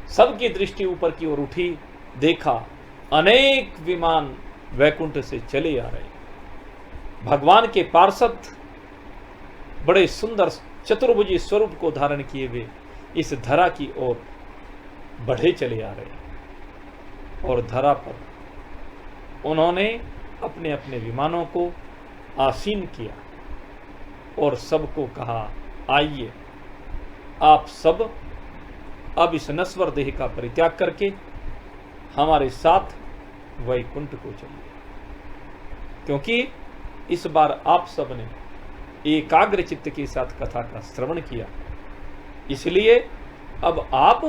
सबकी दृष्टि ऊपर की ओर उठी, देखा अनेक विमान वैकुंठ से चले आ रहे। भगवान के पार्षद बड़े सुंदर चतुर्भुजी स्वरूप को धारण किए हुए इस धरा की ओर बढ़े चले आ रहे। और धरा पर उन्होंने अपने अपने विमानों को आसीन किया और सबको कहा आइए आप सब अब इस नश्वर देह का परित्याग करके हमारे साथ वैकुंठ को चलिए, क्योंकि इस बार आप सब ने एकाग्र चित्त के साथ कथा का श्रवण किया, इसलिए अब आप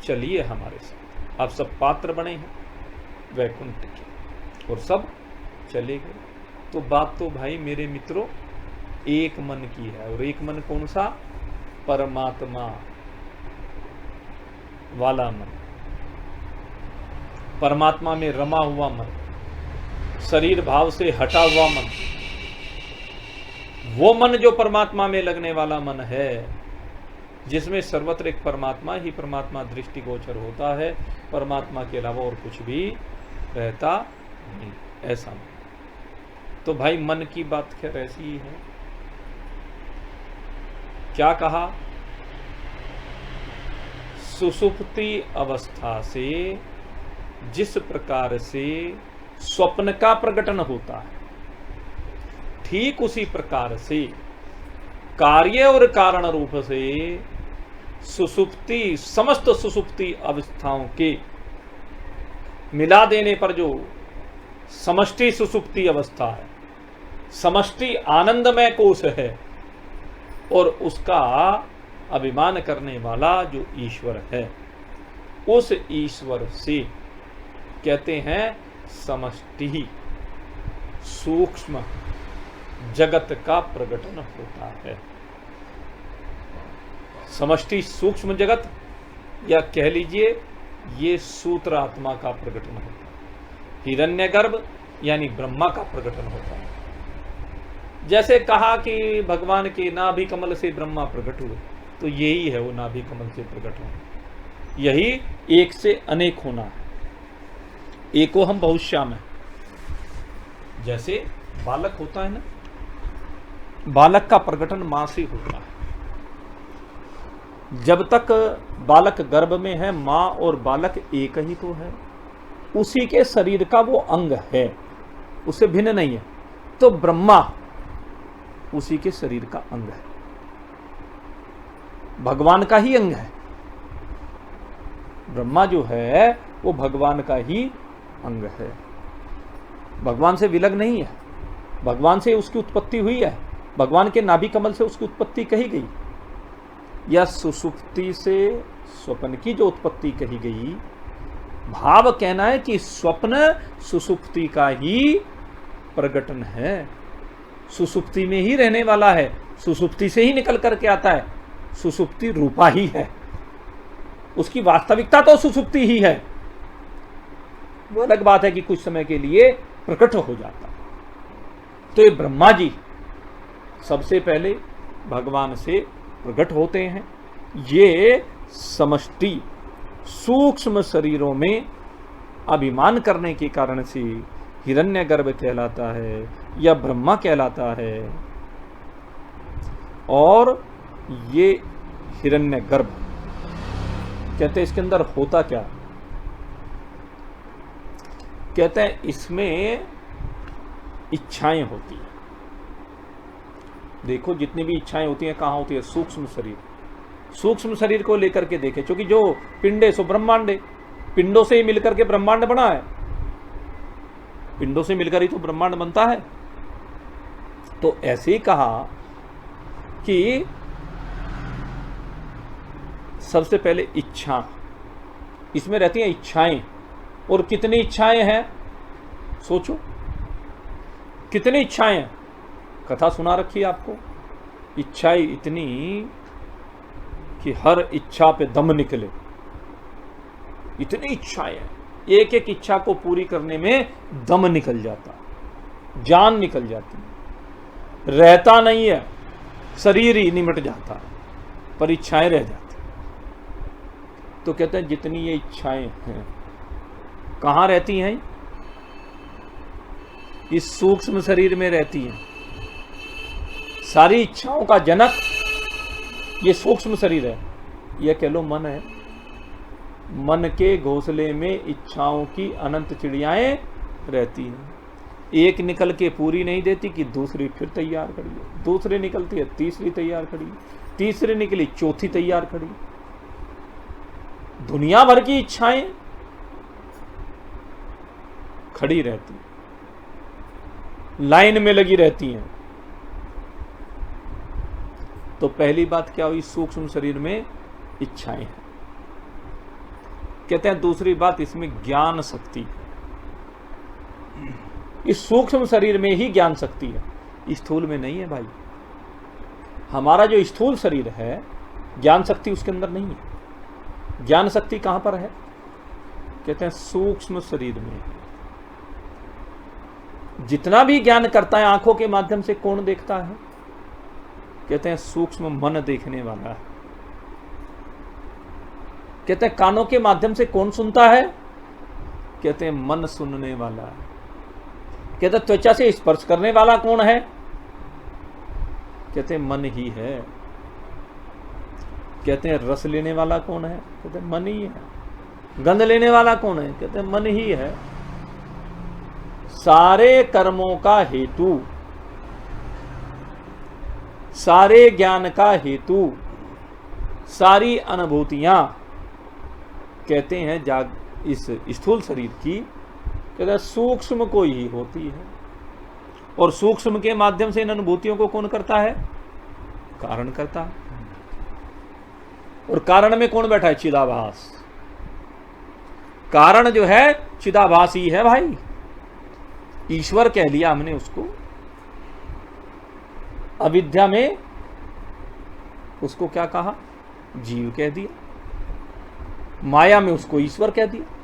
चलिए हमारे साथ। आप सब पात्र बने हैं वैकुंठ के। और सब चले गए। तो बात तो भाई मेरे मित्रों एक मन की है। और एक मन कौन सा। परमात्मा वाला मन, परमात्मा में रमा हुआ मन, शरीर भाव से हटा हुआ मन, वो मन जो परमात्मा में लगने वाला मन है, जिसमें सर्वत्र एक परमात्मा ही परमात्मा दृष्टिगोचर होता है, परमात्मा के अलावा और कुछ भी रहता नहीं, ऐसा मन। तो भाई मन की बात खैर ऐसी ही है। क्या कहा। सुषुप्ति अवस्था से जिस प्रकार से स्वप्न का प्रकटन होता है, ठीक उसी प्रकार से कार्य और कारण रूप से सुषुप्ति, समस्त सुषुप्ति अवस्थाओं के मिला देने पर जो समष्टि सुषुप्ति अवस्था है, समष्टि आनंदमय कोश है, और उसका अभिमान करने वाला जो ईश्वर है, उस ईश्वर से कहते हैं समष्टि। सूक्ष्म जगत का प्रकटन होता है। समष्टि सूक्ष्म जगत, या कह लीजिए ये सूत्र आत्मा का प्रकटन होता है। हिरण्यगर्भ यानी ब्रह्मा का प्रकटन होता है। जैसे कहा कि भगवान के नाभि कमल से ब्रह्मा प्रकट हुए, तो यही है वो नाभि कमल से प्रकट होना। यही एक से अनेक होना है। एको हम बहुश्याम है। जैसे बालक होता है ना, बालक का प्रकटन मां से होता है। जब तक बालक गर्भ में है, मां और बालक एक ही तो है, उसी के शरीर का वो अंग है, उससे भिन्न नहीं है। तो ब्रह्मा उसी के शरीर का अंग है, भगवान का ही अंग है। ब्रह्मा जो है वो भगवान का ही अंग है, भगवान से विलग नहीं है। भगवान से उसकी उत्पत्ति हुई है, भगवान के नाभि कमल से उसकी उत्पत्ति कही गई, या सुसुप्ति से स्वप्न की जो उत्पत्ति कही गई। भाव कहना है कि स्वप्न सुसुप्ति का ही प्रकटन है, सुसुप्ति में ही रहने वाला है, सुसुप्ति से ही निकल करके आता है, सुसुप्ति रूपा ही है, उसकी वास्तविकता तो सुसुप्ति ही है। वो अलग बात है कि कुछ समय के लिए प्रकट हो जाता। तो ये ब्रह्मा जी सबसे पहले भगवान से प्रकट होते हैं। ये समष्टि सूक्ष्म शरीरों में अभिमान करने के कारण से हिरण्यगर्भ कहलाता है या ब्रह्मा कहलाता है। और ये हिरण्यगर्भ कहते हैं इसके अंदर होता क्या? कहते हैं इसमें इच्छाएं होती हैं। देखो जितनी भी इच्छाएं होती हैं कहाँ होती है? सूक्ष्म शरीर। सूक्ष्म शरीर को लेकर के देखे, क्योंकि जो पिंडे सो ब्रह्मांडे, पिंडों से ही मिलकर के ब्रह्मांड बना है, पिंडों से मिलकर ही तो ब्रह्मांड बनता है। तो ऐसे ही कहा कि सबसे पहले इच्छा, इसमें रहती हैं इच्छाएं। और कितनी इच्छाएं हैं सोचो, कितनी इच्छाएं हैं? कथा सुना रखी है आपको, इच्छाएं इतनी कि हर इच्छा पे दम निकले, इतनी इच्छाएं हैं। एक एक इच्छा को पूरी करने में दम निकल जाता, जान निकल जाती, रहता नहीं है, शरीर ही निमट जाता, पर इच्छाएं रह जाती। तो कहते हैं जितनी ये इच्छाएं हैं कहां रहती हैं? इस सूक्ष्म शरीर में रहती हैं। सारी इच्छाओं का जनक ये सूक्ष्म शरीर है, यह कह लो मन है। मन के घोंसले में इच्छाओं की अनंत चिड़ियाएं रहती हैं। एक निकल के पूरी नहीं देती कि दूसरी फिर तैयार खड़ी है, दूसरी निकलती है तीसरी तैयार खड़ी, तीसरी निकली चौथी तैयार खड़ी। दुनिया भर की इच्छाएं खड़ी रहती, लाइन में लगी रहती हैं। तो पहली बात क्या हुई? सूक्ष्म शरीर में इच्छाएं हैं। कहते हैं दूसरी बात इसमें ज्ञान शक्ति। इस सूक्ष्म शरीर में ही ज्ञान शक्ति है, स्थूल में नहीं है भाई। हमारा जो स्थूल शरीर है ज्ञान शक्ति उसके अंदर नहीं है। ज्ञान शक्ति कहां पर है? कहते हैं सूक्ष्म शरीर में। जितना भी ज्ञान करता है आंखों के माध्यम से कौन देखता है? कहते हैं सूक्ष्म मन देखने वाला है। कहते हैं कानों के माध्यम से कौन सुनता है? कहते हैं मन सुनने वाला है। कहते हैं त्वचा से स्पर्श करने वाला कौन है? कहते हैं मन ही है। कहते हैं रस लेने वाला कौन है? कहते हैं मन ही है। गंध लेने वाला कौन है? कहते हैं मन ही है। सारे कर्मों का हेतु, सारे ज्ञान का हेतु, सारी अनुभूतियां कहते हैं इस स्थूल शरीर की, कहते हैं सूक्ष्म को ही होती है। और सूक्ष्म के माध्यम से इन अनुभूतियों को कौन करता है? कारण करता है। और कारण में कौन बैठा है? चिदाभास। कारण जो है चिदाभास ही है भाई। ईश्वर कह लिया हमने उसको, अविद्या में उसको क्या कहा, जीव कह दिया, माया में उसको ईश्वर कह दिया।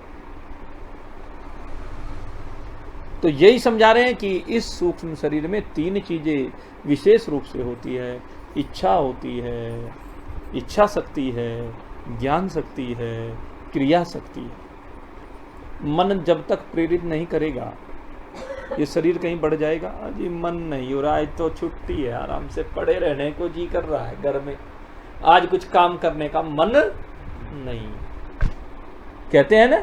तो यही समझा रहे हैं कि इस सूक्ष्म शरीर में तीन चीजें विशेष रूप से होती है। इच्छा होती है, इच्छा शक्ति है, ज्ञान शक्ति है, क्रिया शक्ति है। मन जब तक प्रेरित नहीं करेगा ये शरीर कहीं बढ़ जाएगा। जी मन नहीं हो रहा, आज तो छुट्टी है, आराम से पड़े रहने को जी कर रहा है घर में, आज कुछ काम करने का मन नहीं, कहते हैं ना।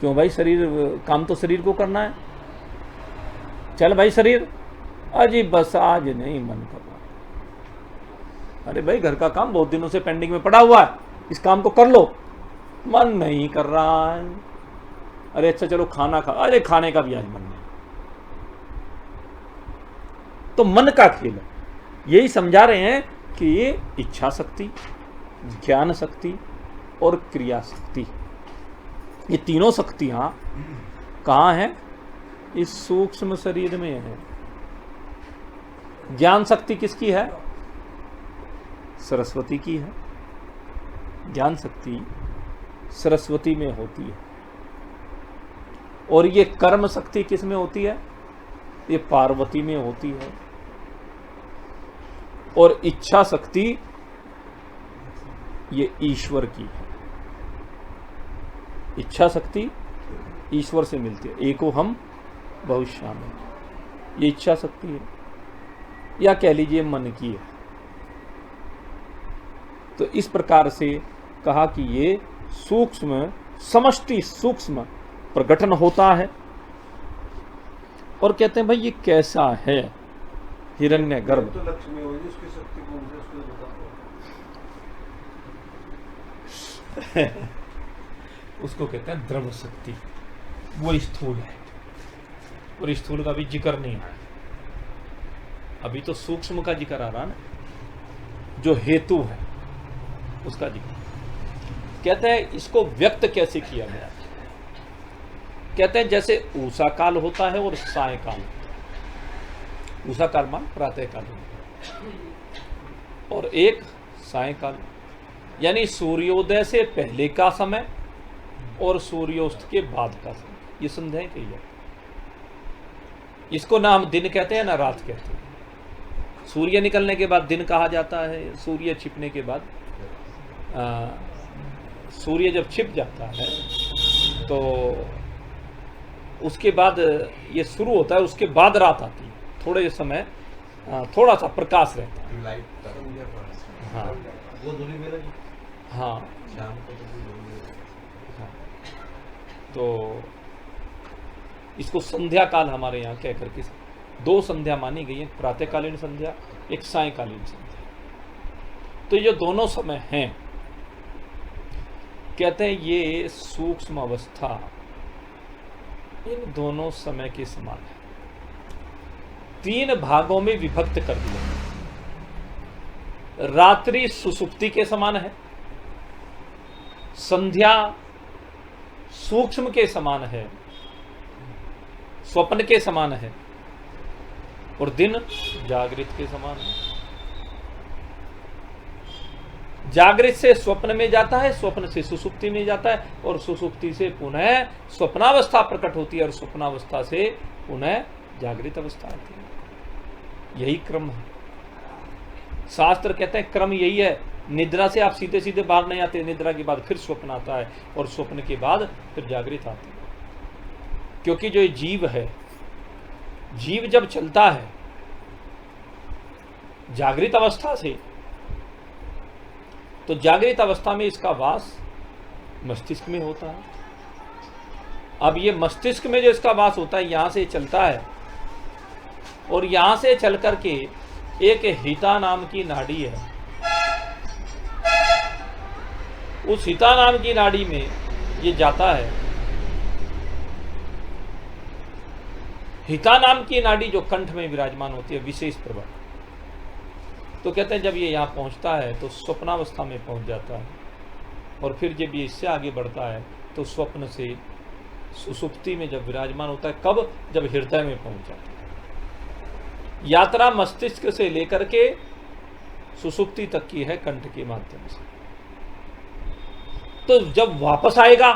क्यों भाई, शरीर काम तो शरीर को करना है, चल भाई शरीर, अजी बस आज नहीं मन कर रहा। अरे भाई घर का काम बहुत दिनों से पेंडिंग में पड़ा हुआ है, इस काम को कर लो, मन नहीं कर रहा है। अरे अच्छा चलो खाना खा, अरे खाने का भी आज मन नहीं। तो मन का खेल है। यही समझा रहे हैं कि ये इच्छा शक्ति, ज्ञान शक्ति और क्रिया शक्ति, ये तीनों शक्तियां कहाँ हैं, इस सूक्ष्म शरीर में है। ज्ञान शक्ति किसकी है, सरस्वती की है। ज्ञान शक्ति सरस्वती में होती है। और ये कर्म शक्ति किस में होती है, ये पार्वती में होती है। और इच्छा शक्ति ये ईश्वर की है। इच्छा शक्ति ईश्वर से मिलती है, एको हम बहुश्यामि, ये इच्छा शक्ति है, या कह लीजिए मन की है। तो इस प्रकार से कहा कि ये सूक्ष्म समष्टि सूक्ष्म प्रगठन होता है। और कहते हैं भाई ये कैसा है हिरण्यगर्भ। तो लक्ष्मी होगी, उसकी शक्ति कौन सी, उसको बताओ। उसको कहते हैं द्रव्य शक्ति, वो स्थूल है। और स्थूल का भी जिक्र नहीं आया, अभी तो सूक्ष्म का जिक्र आ रहा ना, जो हेतु है उसका जिक्र। कहते हैं इसको व्यक्त कैसे किया गया, कहते हैं जैसे ऊषा काल होता है और सायकाल। ऊषा काल मान प्रातः काल और एक सायकाल, यानी सूर्योदय से पहले का समय और सूर्योस्त के बाद का समय, ये संध्या कही है। इसको ना हम दिन कहते हैं ना रात कहते हैं। सूर्य निकलने के बाद दिन कहा जाता है, सूर्य छिपने के बाद सूर्य जब छिप जाता है तो उसके बाद ये शुरू होता है, उसके बाद रात आती है, थोड़े समय थोड़ा सा प्रकाश रहता है। हाँ वो दूरी में लगी। हाँ शाम को तो इसको संध्या काल हमारे यहाँ कह करके दो संध्या मानी गई है, प्रातःकालीन संध्या, एक सायंकालीन संध्या। तो ये दोनों समय हैं, कहते हैं ये सूक्ष्म अवस्था इन दोनों समय के समान है। तीन भागों में विभक्त कर दिया। रात्रि सुसुप्ति के समान है, संध्या सूक्ष्म के समान है, स्वप्न के समान है, और दिन जागृत के समान है। जागृत से स्वप्न में जाता है, स्वप्न से सुसुप्ति में जाता है, और सुसुप्ति से पुनः स्वप्नावस्था प्रकट होती है, और स्वप्नावस्था से पुनः जागृत अवस्था आती है। यही क्रम है। शास्त्र कहते हैं क्रम यही है। निद्रा से आप सीधे सीधे बाहर नहीं आते, निद्रा के बाद फिर स्वप्न आता है, और स्वप्न के बाद फिर जागृत आती है। क्योंकि जो जीव है, जीव जब चलता है जागृत अवस्था से, तो जागृत अवस्था में इसका वास मस्तिष्क में होता है। अब ये मस्तिष्क में जो इसका वास होता है, यहां से चलता है, और यहां से चल करके एक हिता नाम की नाड़ी है, उस हिता नाम की नाड़ी में ये जाता है। हिता नाम की नाड़ी जो कंठ में विराजमान होती है, विशेष प्रभाव। तो कहते हैं जब ये यहाँ पहुँचता है तो स्वप्नावस्था में पहुँच जाता है, और फिर जब ये इससे आगे बढ़ता है तो स्वप्न से सुसुप्ति में जब विराजमान होता है, कब? जब हृदय में पहुंच जाता है। यात्रा मस्तिष्क से लेकर के सुसुप्ति तक की है कंठ के माध्यम से। तो जब वापस आएगा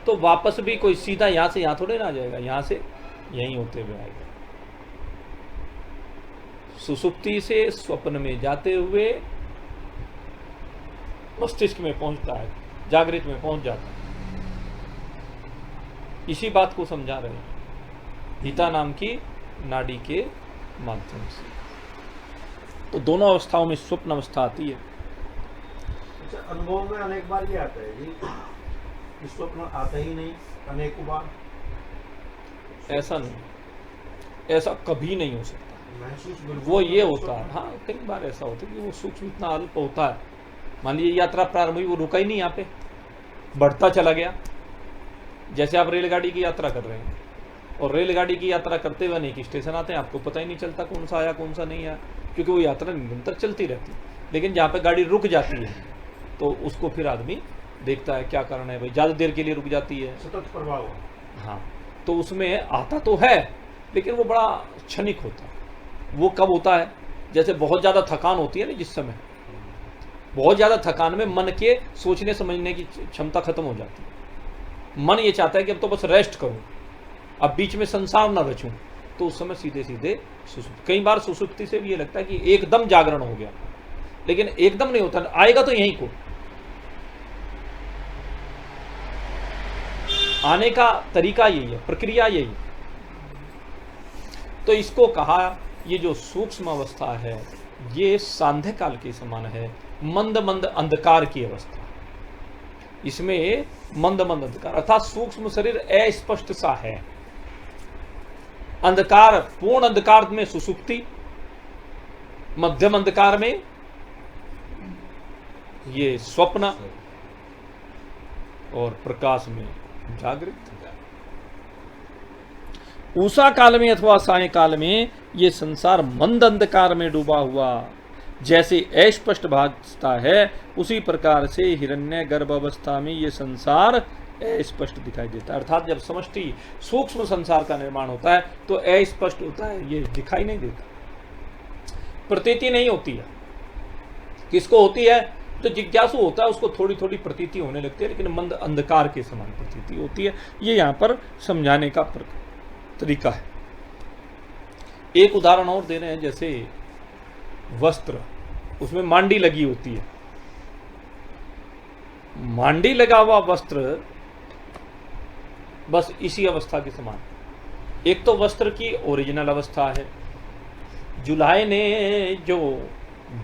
तो वापस भी कोई सीधा यहां से यहां थोड़े ना आ जाएगा, यहां से यहीं होते हुए आएगा। सुसुप्ति से स्वप्न में जाते हुए मस्तिष्क में पहुंचता है, जागृत में पहुंच जाता है। इसी बात को समझा रहे हैं गीता नाम की नाड़ी के माध्यम से। तो दोनों अवस्थाओं में स्वप्न अवस्था आती है। अच्छा, अनुभव में अनेक बार ये आता है जी कि स्वप्न आता ही नहीं, अनेकों बार। ऐसा नहीं, ऐसा कभी नहीं हो सकता। महसूस बिल्कुल वो ये होता है, हाँ कई बार ऐसा होता है कि वो सूक्ष्म इतना अल्प होता है। मान लीजिए यात्रा प्रारंभ हुई, वो रुका ही नहीं, यहाँ पे बढ़ता चला गया। जैसे आप रेलगाड़ी की यात्रा कर रहे हैं और रेलगाड़ी की यात्रा करते हुए अनेक स्टेशन आते हैं, आपको पता ही नहीं चलता कौन सा आया कौन सा नहीं आया, क्योंकि वो यात्रा निरंतर चलती रहती है। लेकिन जहाँ पे गाड़ी रुक जाती है तो उसको फिर आदमी देखता है क्या कारण है भाई, ज़्यादा देर के लिए रुक जाती है, सतत प्रभाव। हाँ, तो उसमें आता तो है लेकिन वो बड़ा क्षणिक होता है। वो कब होता है? जैसे बहुत ज़्यादा थकान होती है ना, जिस समय बहुत ज़्यादा थकान में मन के सोचने समझने की क्षमता खत्म हो जाती है। मन ये चाहता है कि अब तो बस रेस्ट करूं, अब बीच में संसार ना रचूं, तो उस समय सीधे सीधे सुसुप्ति। कई बार सुसुप्ति से भी ये लगता है कि एकदम जागरण हो गया, लेकिन एकदम नहीं होता, आएगा तो यहीं को। आने का तरीका यही है, प्रक्रिया यही है। तो इसको कहा, ये जो सूक्ष्म अवस्था है ये सांध्य काल के समान है, मंद मंद अंधकार की अवस्था। इसमें मंद मंद अंधकार अर्थात सूक्ष्म शरीर अस्पष्ट सा है। अंधकार, पूर्ण अंधकार में सुसुप्ति, मध्यम अंधकार में ये स्वप्न और प्रकाश में जागृत। उषा काल में अथवा साय काल में ये संसार मंद अंधकार में डूबा हुआ जैसे अस्पष्ट भासता है, उसी प्रकार से हिरण्य गर्भ अवस्था में ये संसार अस्पष्ट दिखाई देता है। अर्थात जब समष्टि सूक्ष्म संसार का निर्माण होता है तो अस्पष्ट होता है, ये दिखाई नहीं देता, प्रतीति नहीं होती है। किसको होती है? तो जिज्ञासु होता है, उसको थोड़ी थोड़ी प्रतीति होने लगती है, लेकिन मंद अंधकार के समान प्रतीति होती है। ये यहाँ पर समझाने का तरीका है। एक उदाहरण और दे रहे हैं, जैसे वस्त्र, उसमें मांडी लगी होती है। मांडी लगा हुआ वस्त्र बस इसी अवस्था के समान। एक तो वस्त्र की ओरिजिनल अवस्था है, जुल्हाए ने जो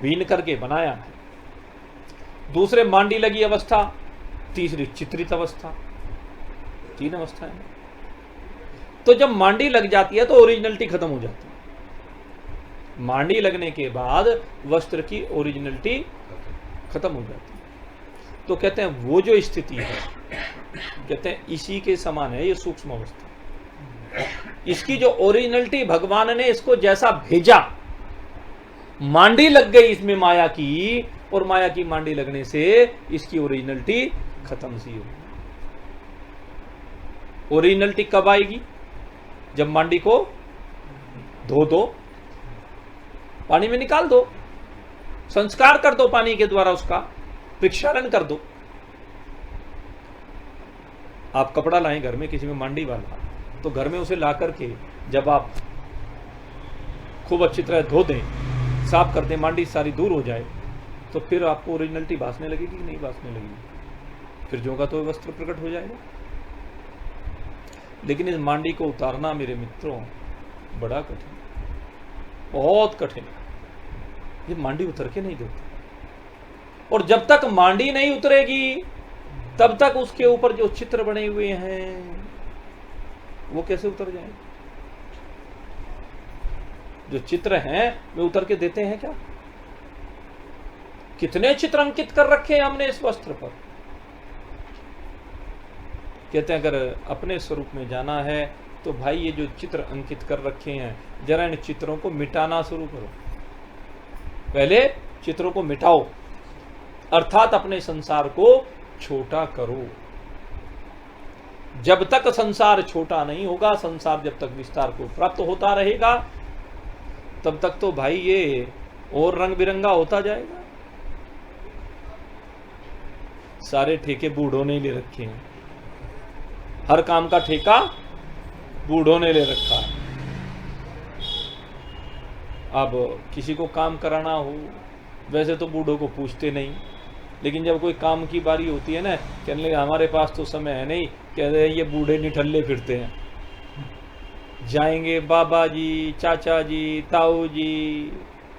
बीन करके बनाया है। दूसरे मांडी लगी अवस्था, तीसरी चित्रित अवस्था, तीन अवस्था है। तो जब मांडी लग जाती है तो ओरिजिनलिटी खत्म हो जाती है। मांडी लगने के बाद वस्त्र की ओरिजिनलिटी खत्म हो जाती है। तो कहते हैं वो जो स्थिति है, कहते हैं इसी के समान है ये सूक्ष्म अवस्था। इसकी जो ओरिजिनलिटी भगवान ने इसको जैसा भेजा, मांडी लग गई इसमें माया की, और माया की मांडी लगने से इसकी ओरिजिनलिटी खत्म सी हो। ओरिजिनलिटी कब आएगी? जब मांडी को धो दो, पानी में निकाल दो, संस्कार कर दो, पानी के द्वारा उसका प्रक्षालन कर दो। आप कपड़ा लाएं घर में किसी में मांडी वाला, तो घर में उसे ला करके जब आप खूब अच्छी तरह धो दें, साफ कर दें, मांडी सारी दूर हो जाए, तो फिर आपको ओरिजिनलिटी भासने लगेगी कि नहीं भासने लगेगी? फिर जो का तो वस्त्र प्रकट हो जाएगा। लेकिन इस मांडी को उतारना मेरे मित्रों बड़ा कठिन, बहुत कठिन है। ये मांडी उतर के नहीं देती, और जब तक मांडी नहीं उतरेगी तब तक उसके ऊपर जो चित्र बने हुए हैं वो कैसे उतर जाएंगे? जो चित्र हैं वे उतर के देते हैं क्या? कितने चित्र अंकित कर रखे हैं हमने इस वस्त्र पर। कहते हैं अगर अपने स्वरूप में जाना है तो भाई ये जो चित्र अंकित कर रखे हैं, जरा इन चित्रों को मिटाना शुरू करो। पहले चित्रों को मिटाओ, अर्थात अपने संसार को छोटा करो। जब तक संसार छोटा नहीं होगा, संसार जब तक विस्तार को प्राप्त होता रहेगा, तब तक तो भाई ये और रंग बिरंगा होता जाएगा। सारे ठेके बूढ़ों ने ले रखे हैं, हर काम का ठेका बूढ़ों ने ले रखा है। अब किसी को काम कराना हो, वैसे तो बूढ़ों को पूछते नहीं, लेकिन जब कोई काम की बारी होती है ना, कहने लगे हमारे पास तो समय है नहीं, कहते हैं ये बूढ़े निठल्ले फिरते हैं। जाएंगे बाबा जी, चाचा जी, ताऊ जी,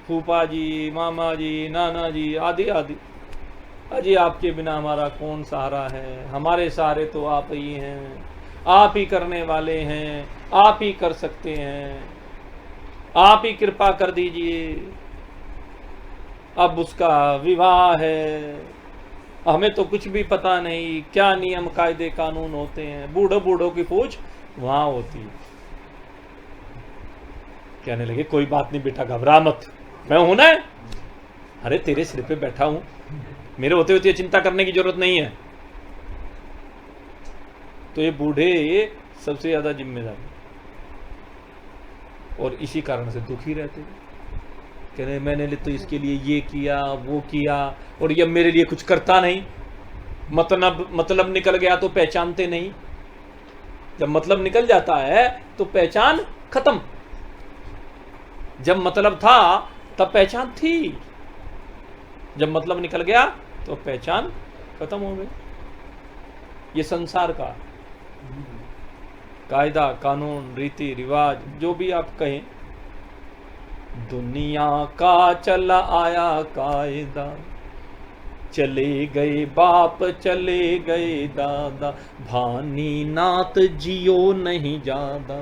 फूफा जी, मामा जी, नाना जी, आदि आदि। अजी आपके बिना हमारा कौन सहारा है, हमारे सहारे तो आप ही हैं, आप ही करने वाले हैं, आप ही कर सकते हैं, आप ही कृपा कर दीजिए। अब उसका विवाह है, हमें तो कुछ भी पता नहीं, क्या नियम कायदे कानून होते हैं, बूढ़ों बूढ़ों की पूछ वहां होती है। कहने लगे कोई बात नहीं बेटा, घबरा मत, मैं हूं ना, अरे तेरे सिर पे बैठा हूं, मेरे होते होते चिंता करने की जरूरत नहीं है। तो ये बूढ़े सबसे ज्यादा जिम्मेदार और इसी कारण से दुखी रहते। कहने मैंने तो इसके लिए ये किया वो किया, और ये मेरे लिए कुछ करता नहीं। मतलब निकल गया तो पहचानते नहीं। जब मतलब निकल जाता है तो पहचान खत्म। जब मतलब था तब पहचान थी, जब मतलब निकल गया तो पहचान खत्म हो गई। ये संसार का कायदा कानून रीति रिवाज जो भी आप कहें, दुनिया का चला आया कायदा, चले गए बाप चले गए दादा, भानीनाथ जियो नहीं ज्यादा।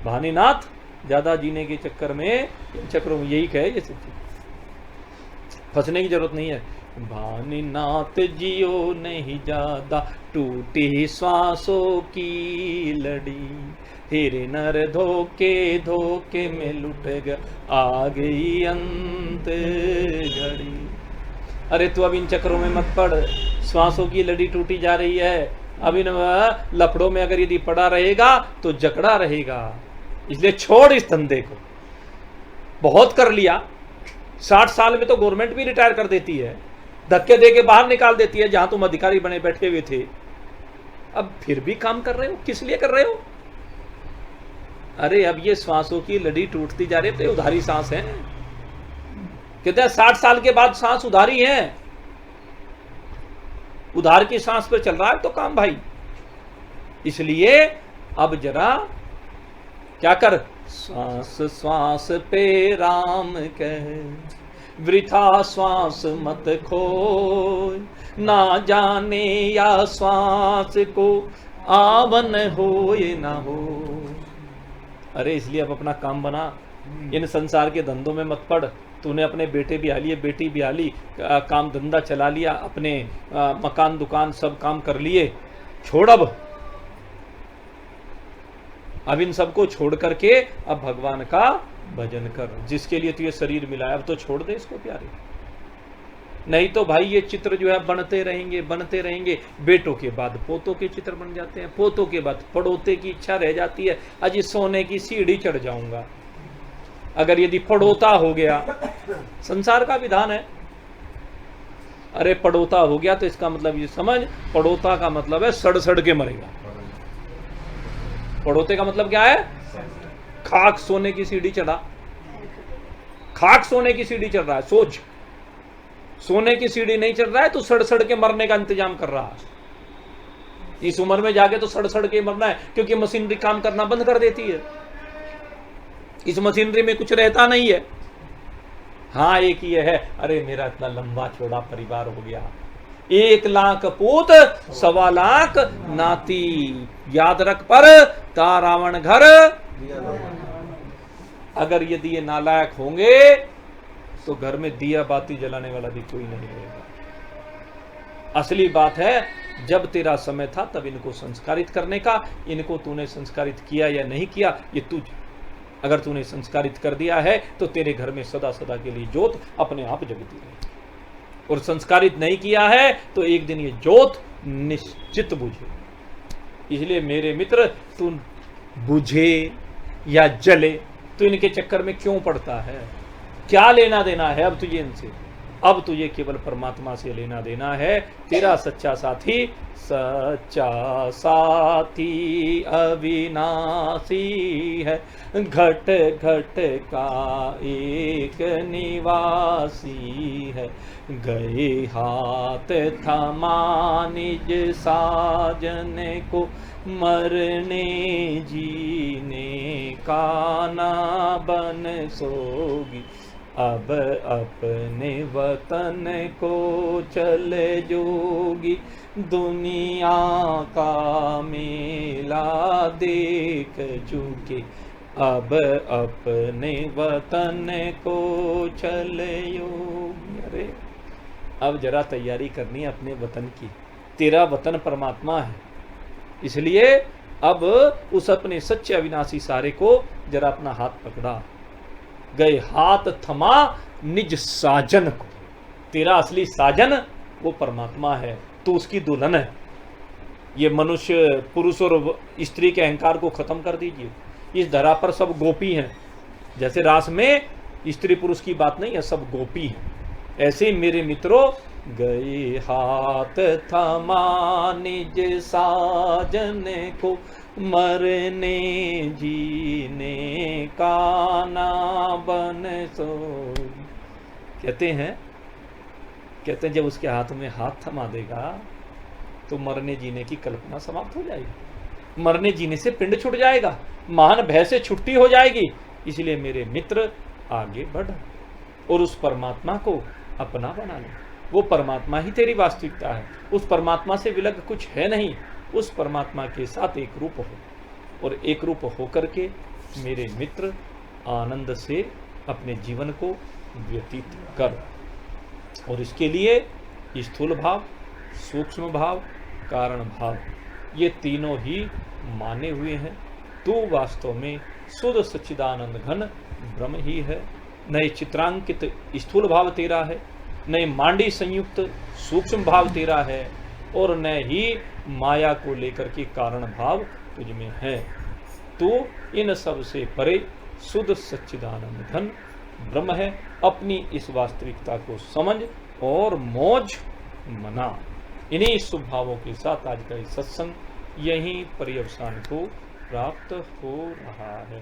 भानीनाथ ज्यादा जीने के चक्कर में, चक्रों में यही कहे, ये फंसने की जरूरत नहीं है। भानीनाथ जियो नहीं ज्यादा, टूटी श्वासों की लड़ी, फिर नर धोखे धोखे में लुट गया, आ गई अंत घड़ी। अरे तू अब इन चक्रों में मत पड़, श्वासों की लड़ी टूटी जा रही है। अब इन लफड़ों में अगर यदि पड़ा रहेगा तो जकड़ा रहेगा, इसलिए छोड़ इस धंधे को। बहुत कर लिया, 60 साल में तो गवर्नमेंट भी रिटायर कर देती है, धक्के दे के बाहर निकाल देती है जहां तुम अधिकारी बने बैठे हुए थे। अब फिर भी काम कर रहे हो, किस लिए कर रहे हो? अरे अब ये श्वासों की लड़ी टूटती जा रही है, तो उधारी सांस है। कहते हैं 60 साल के बाद सांस उधारी है, उधार की सांस पर चल रहा है तो काम भाई। इसलिए अब जरा क्या कर, श्वास श्वास पे राम कह, वृथा श्वास मत खो, ना जाने या श्वास को आवन हो ये ना हो। अरे इसलिए अब अपना काम बना, इन संसार के धंधों में मत पड़। तूने अपने बेटे भी हाली, बेटी भी हाली, काम धंधा चला लिया, अपने मकान दुकान सब काम कर लिए, छोड़ अब इन सबको छोड़ करके अब भगवान का भजन कर, जिसके लिए तुझे शरीर मिला है। अब तो छोड़ दे इसको प्यारे, नहीं तो भाई ये चित्र जो है बनते रहेंगे बनते रहेंगे। बेटों के बाद पोतों के चित्र बन जाते हैं, पोतों के बाद पड़ोते की इच्छा रह जाती है, अजी सोने की सीढ़ी चढ़ जाऊंगा। अगर यदि पड़ोता हो गया, संसार का विधान है, अरे पड़ोता हो गया तो इसका मतलब ये समझ, पड़ोता का मतलब है सड़ सड़ के मरेगा। पड़ोते का मतलब क्या है? खाक सोने की सीढ़ी चढ़ा, खाक सोने की सीढ़ी चढ़ रहा है। सोच, सोने की सीढ़ी नहीं चढ़ रहा है तो सड़ सड़ के मरने का इंतजाम कर रहा है। इस उम्र में जाके तो सड़ सड़ के मरना है, क्योंकि मशीनरी काम करना बंद कर देती है। इस मशीनरी में कुछ रहता नहीं है। हाँ एक ये है, अरे मेरा इतना लंबा चौड़ा परिवार हो गया, 1 लाख पूत 1.25 लाख नाती, याद रख पर ता रावण घर। अगर यदि ये नालायक होंगे तो घर में दिया बाती जलाने वाला भी कोई नहीं रहेगा। असली बात है, जब तेरा समय था तब इनको संस्कारित करने का, इनको तूने संस्कारित किया या नहीं किया ये तुझ। अगर तूने संस्कारित कर दिया है तो तेरे घर में सदा सदा के लिए ज्योत अपने आप जगती रहेगी, और संस्कारित नहीं किया है तो एक दिन ये ज्योत निश्चित बुझे। इसलिए मेरे मित्र, तू बुझे या जले, तू इनके चक्कर में क्यों पड़ता है? क्या लेना देना है अब तुझे इनसे? अब तुझे केवल परमात्मा से लेना देना है। तेरा सच्चा साथी, सच्चा साथी अविनाशी है, घट घट का एक निवासी है। गए हाथ थमा निज साजन को, मरने जीने का ना बन सोगी। अब अपने वतन को चले जोगी, दुनिया का मेला देख चुके। अब अपने वतन को चले योगी। अरे अब जरा तैयारी करनी है अपने वतन की। तेरा वतन परमात्मा है, इसलिए अब उस अपने सच्चे अविनाशी सारे को जरा अपना हाथ पकड़ा। गए हाथ थमा निज साजन को। तेरा असली साजन वो परमात्मा है, तू उसकी दुल्हन है। ये मनुष्य पुरुष और स्त्री के अहंकार को खत्म कर दीजिए। इस धरा पर सब गोपी हैं। जैसे रास में स्त्री पुरुष की बात नहीं है, सब गोपी हैं। ऐसे मेरे मित्रों, गए हाथ थमा निज साजन को, मरने जीने का ना बन सो। कहते हैं जब उसके हाथ में हाथ थमा देगा तो मरने जीने की कल्पना समाप्त हो जाएगी। मरने जीने से पिंड छूट जाएगा, महान भय से छुट्टी हो जाएगी। इसलिए मेरे मित्र, आगे बढ़ और उस परमात्मा को अपना बना ले। वो परमात्मा ही तेरी वास्तविकता है। उस परमात्मा से विलग कुछ है नहीं। उस परमात्मा के साथ एक रूप हो, और एक रूप होकर के मेरे मित्र आनंद से अपने जीवन को व्यतीत कर। और इसके लिए स्थूल भाव, सूक्ष्म भाव, कारण भाव, ये तीनों ही माने हुए हैं। तू वास्तव में शुद्ध सच्चिदानंद घन ब्रह्म ही है। नए चित्रांकित स्थूल भाव तेरा है, नए मांडी संयुक्त सूक्ष्म भाव तेरा है, और न ही माया को लेकर के कारण भाव तुझ में है। तो इन सब से परे शुद्ध सच्चिदानंद घन ब्रह्म है। अपनी इस वास्तविकता को समझ और मौज मना। इन्हीं शुभ भावों के साथ आज का इस सत्संग यहीं पर्यवसान को प्राप्त हो रहा है।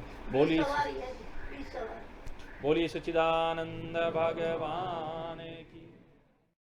बोलिए सच्चिदानंद भगवान की।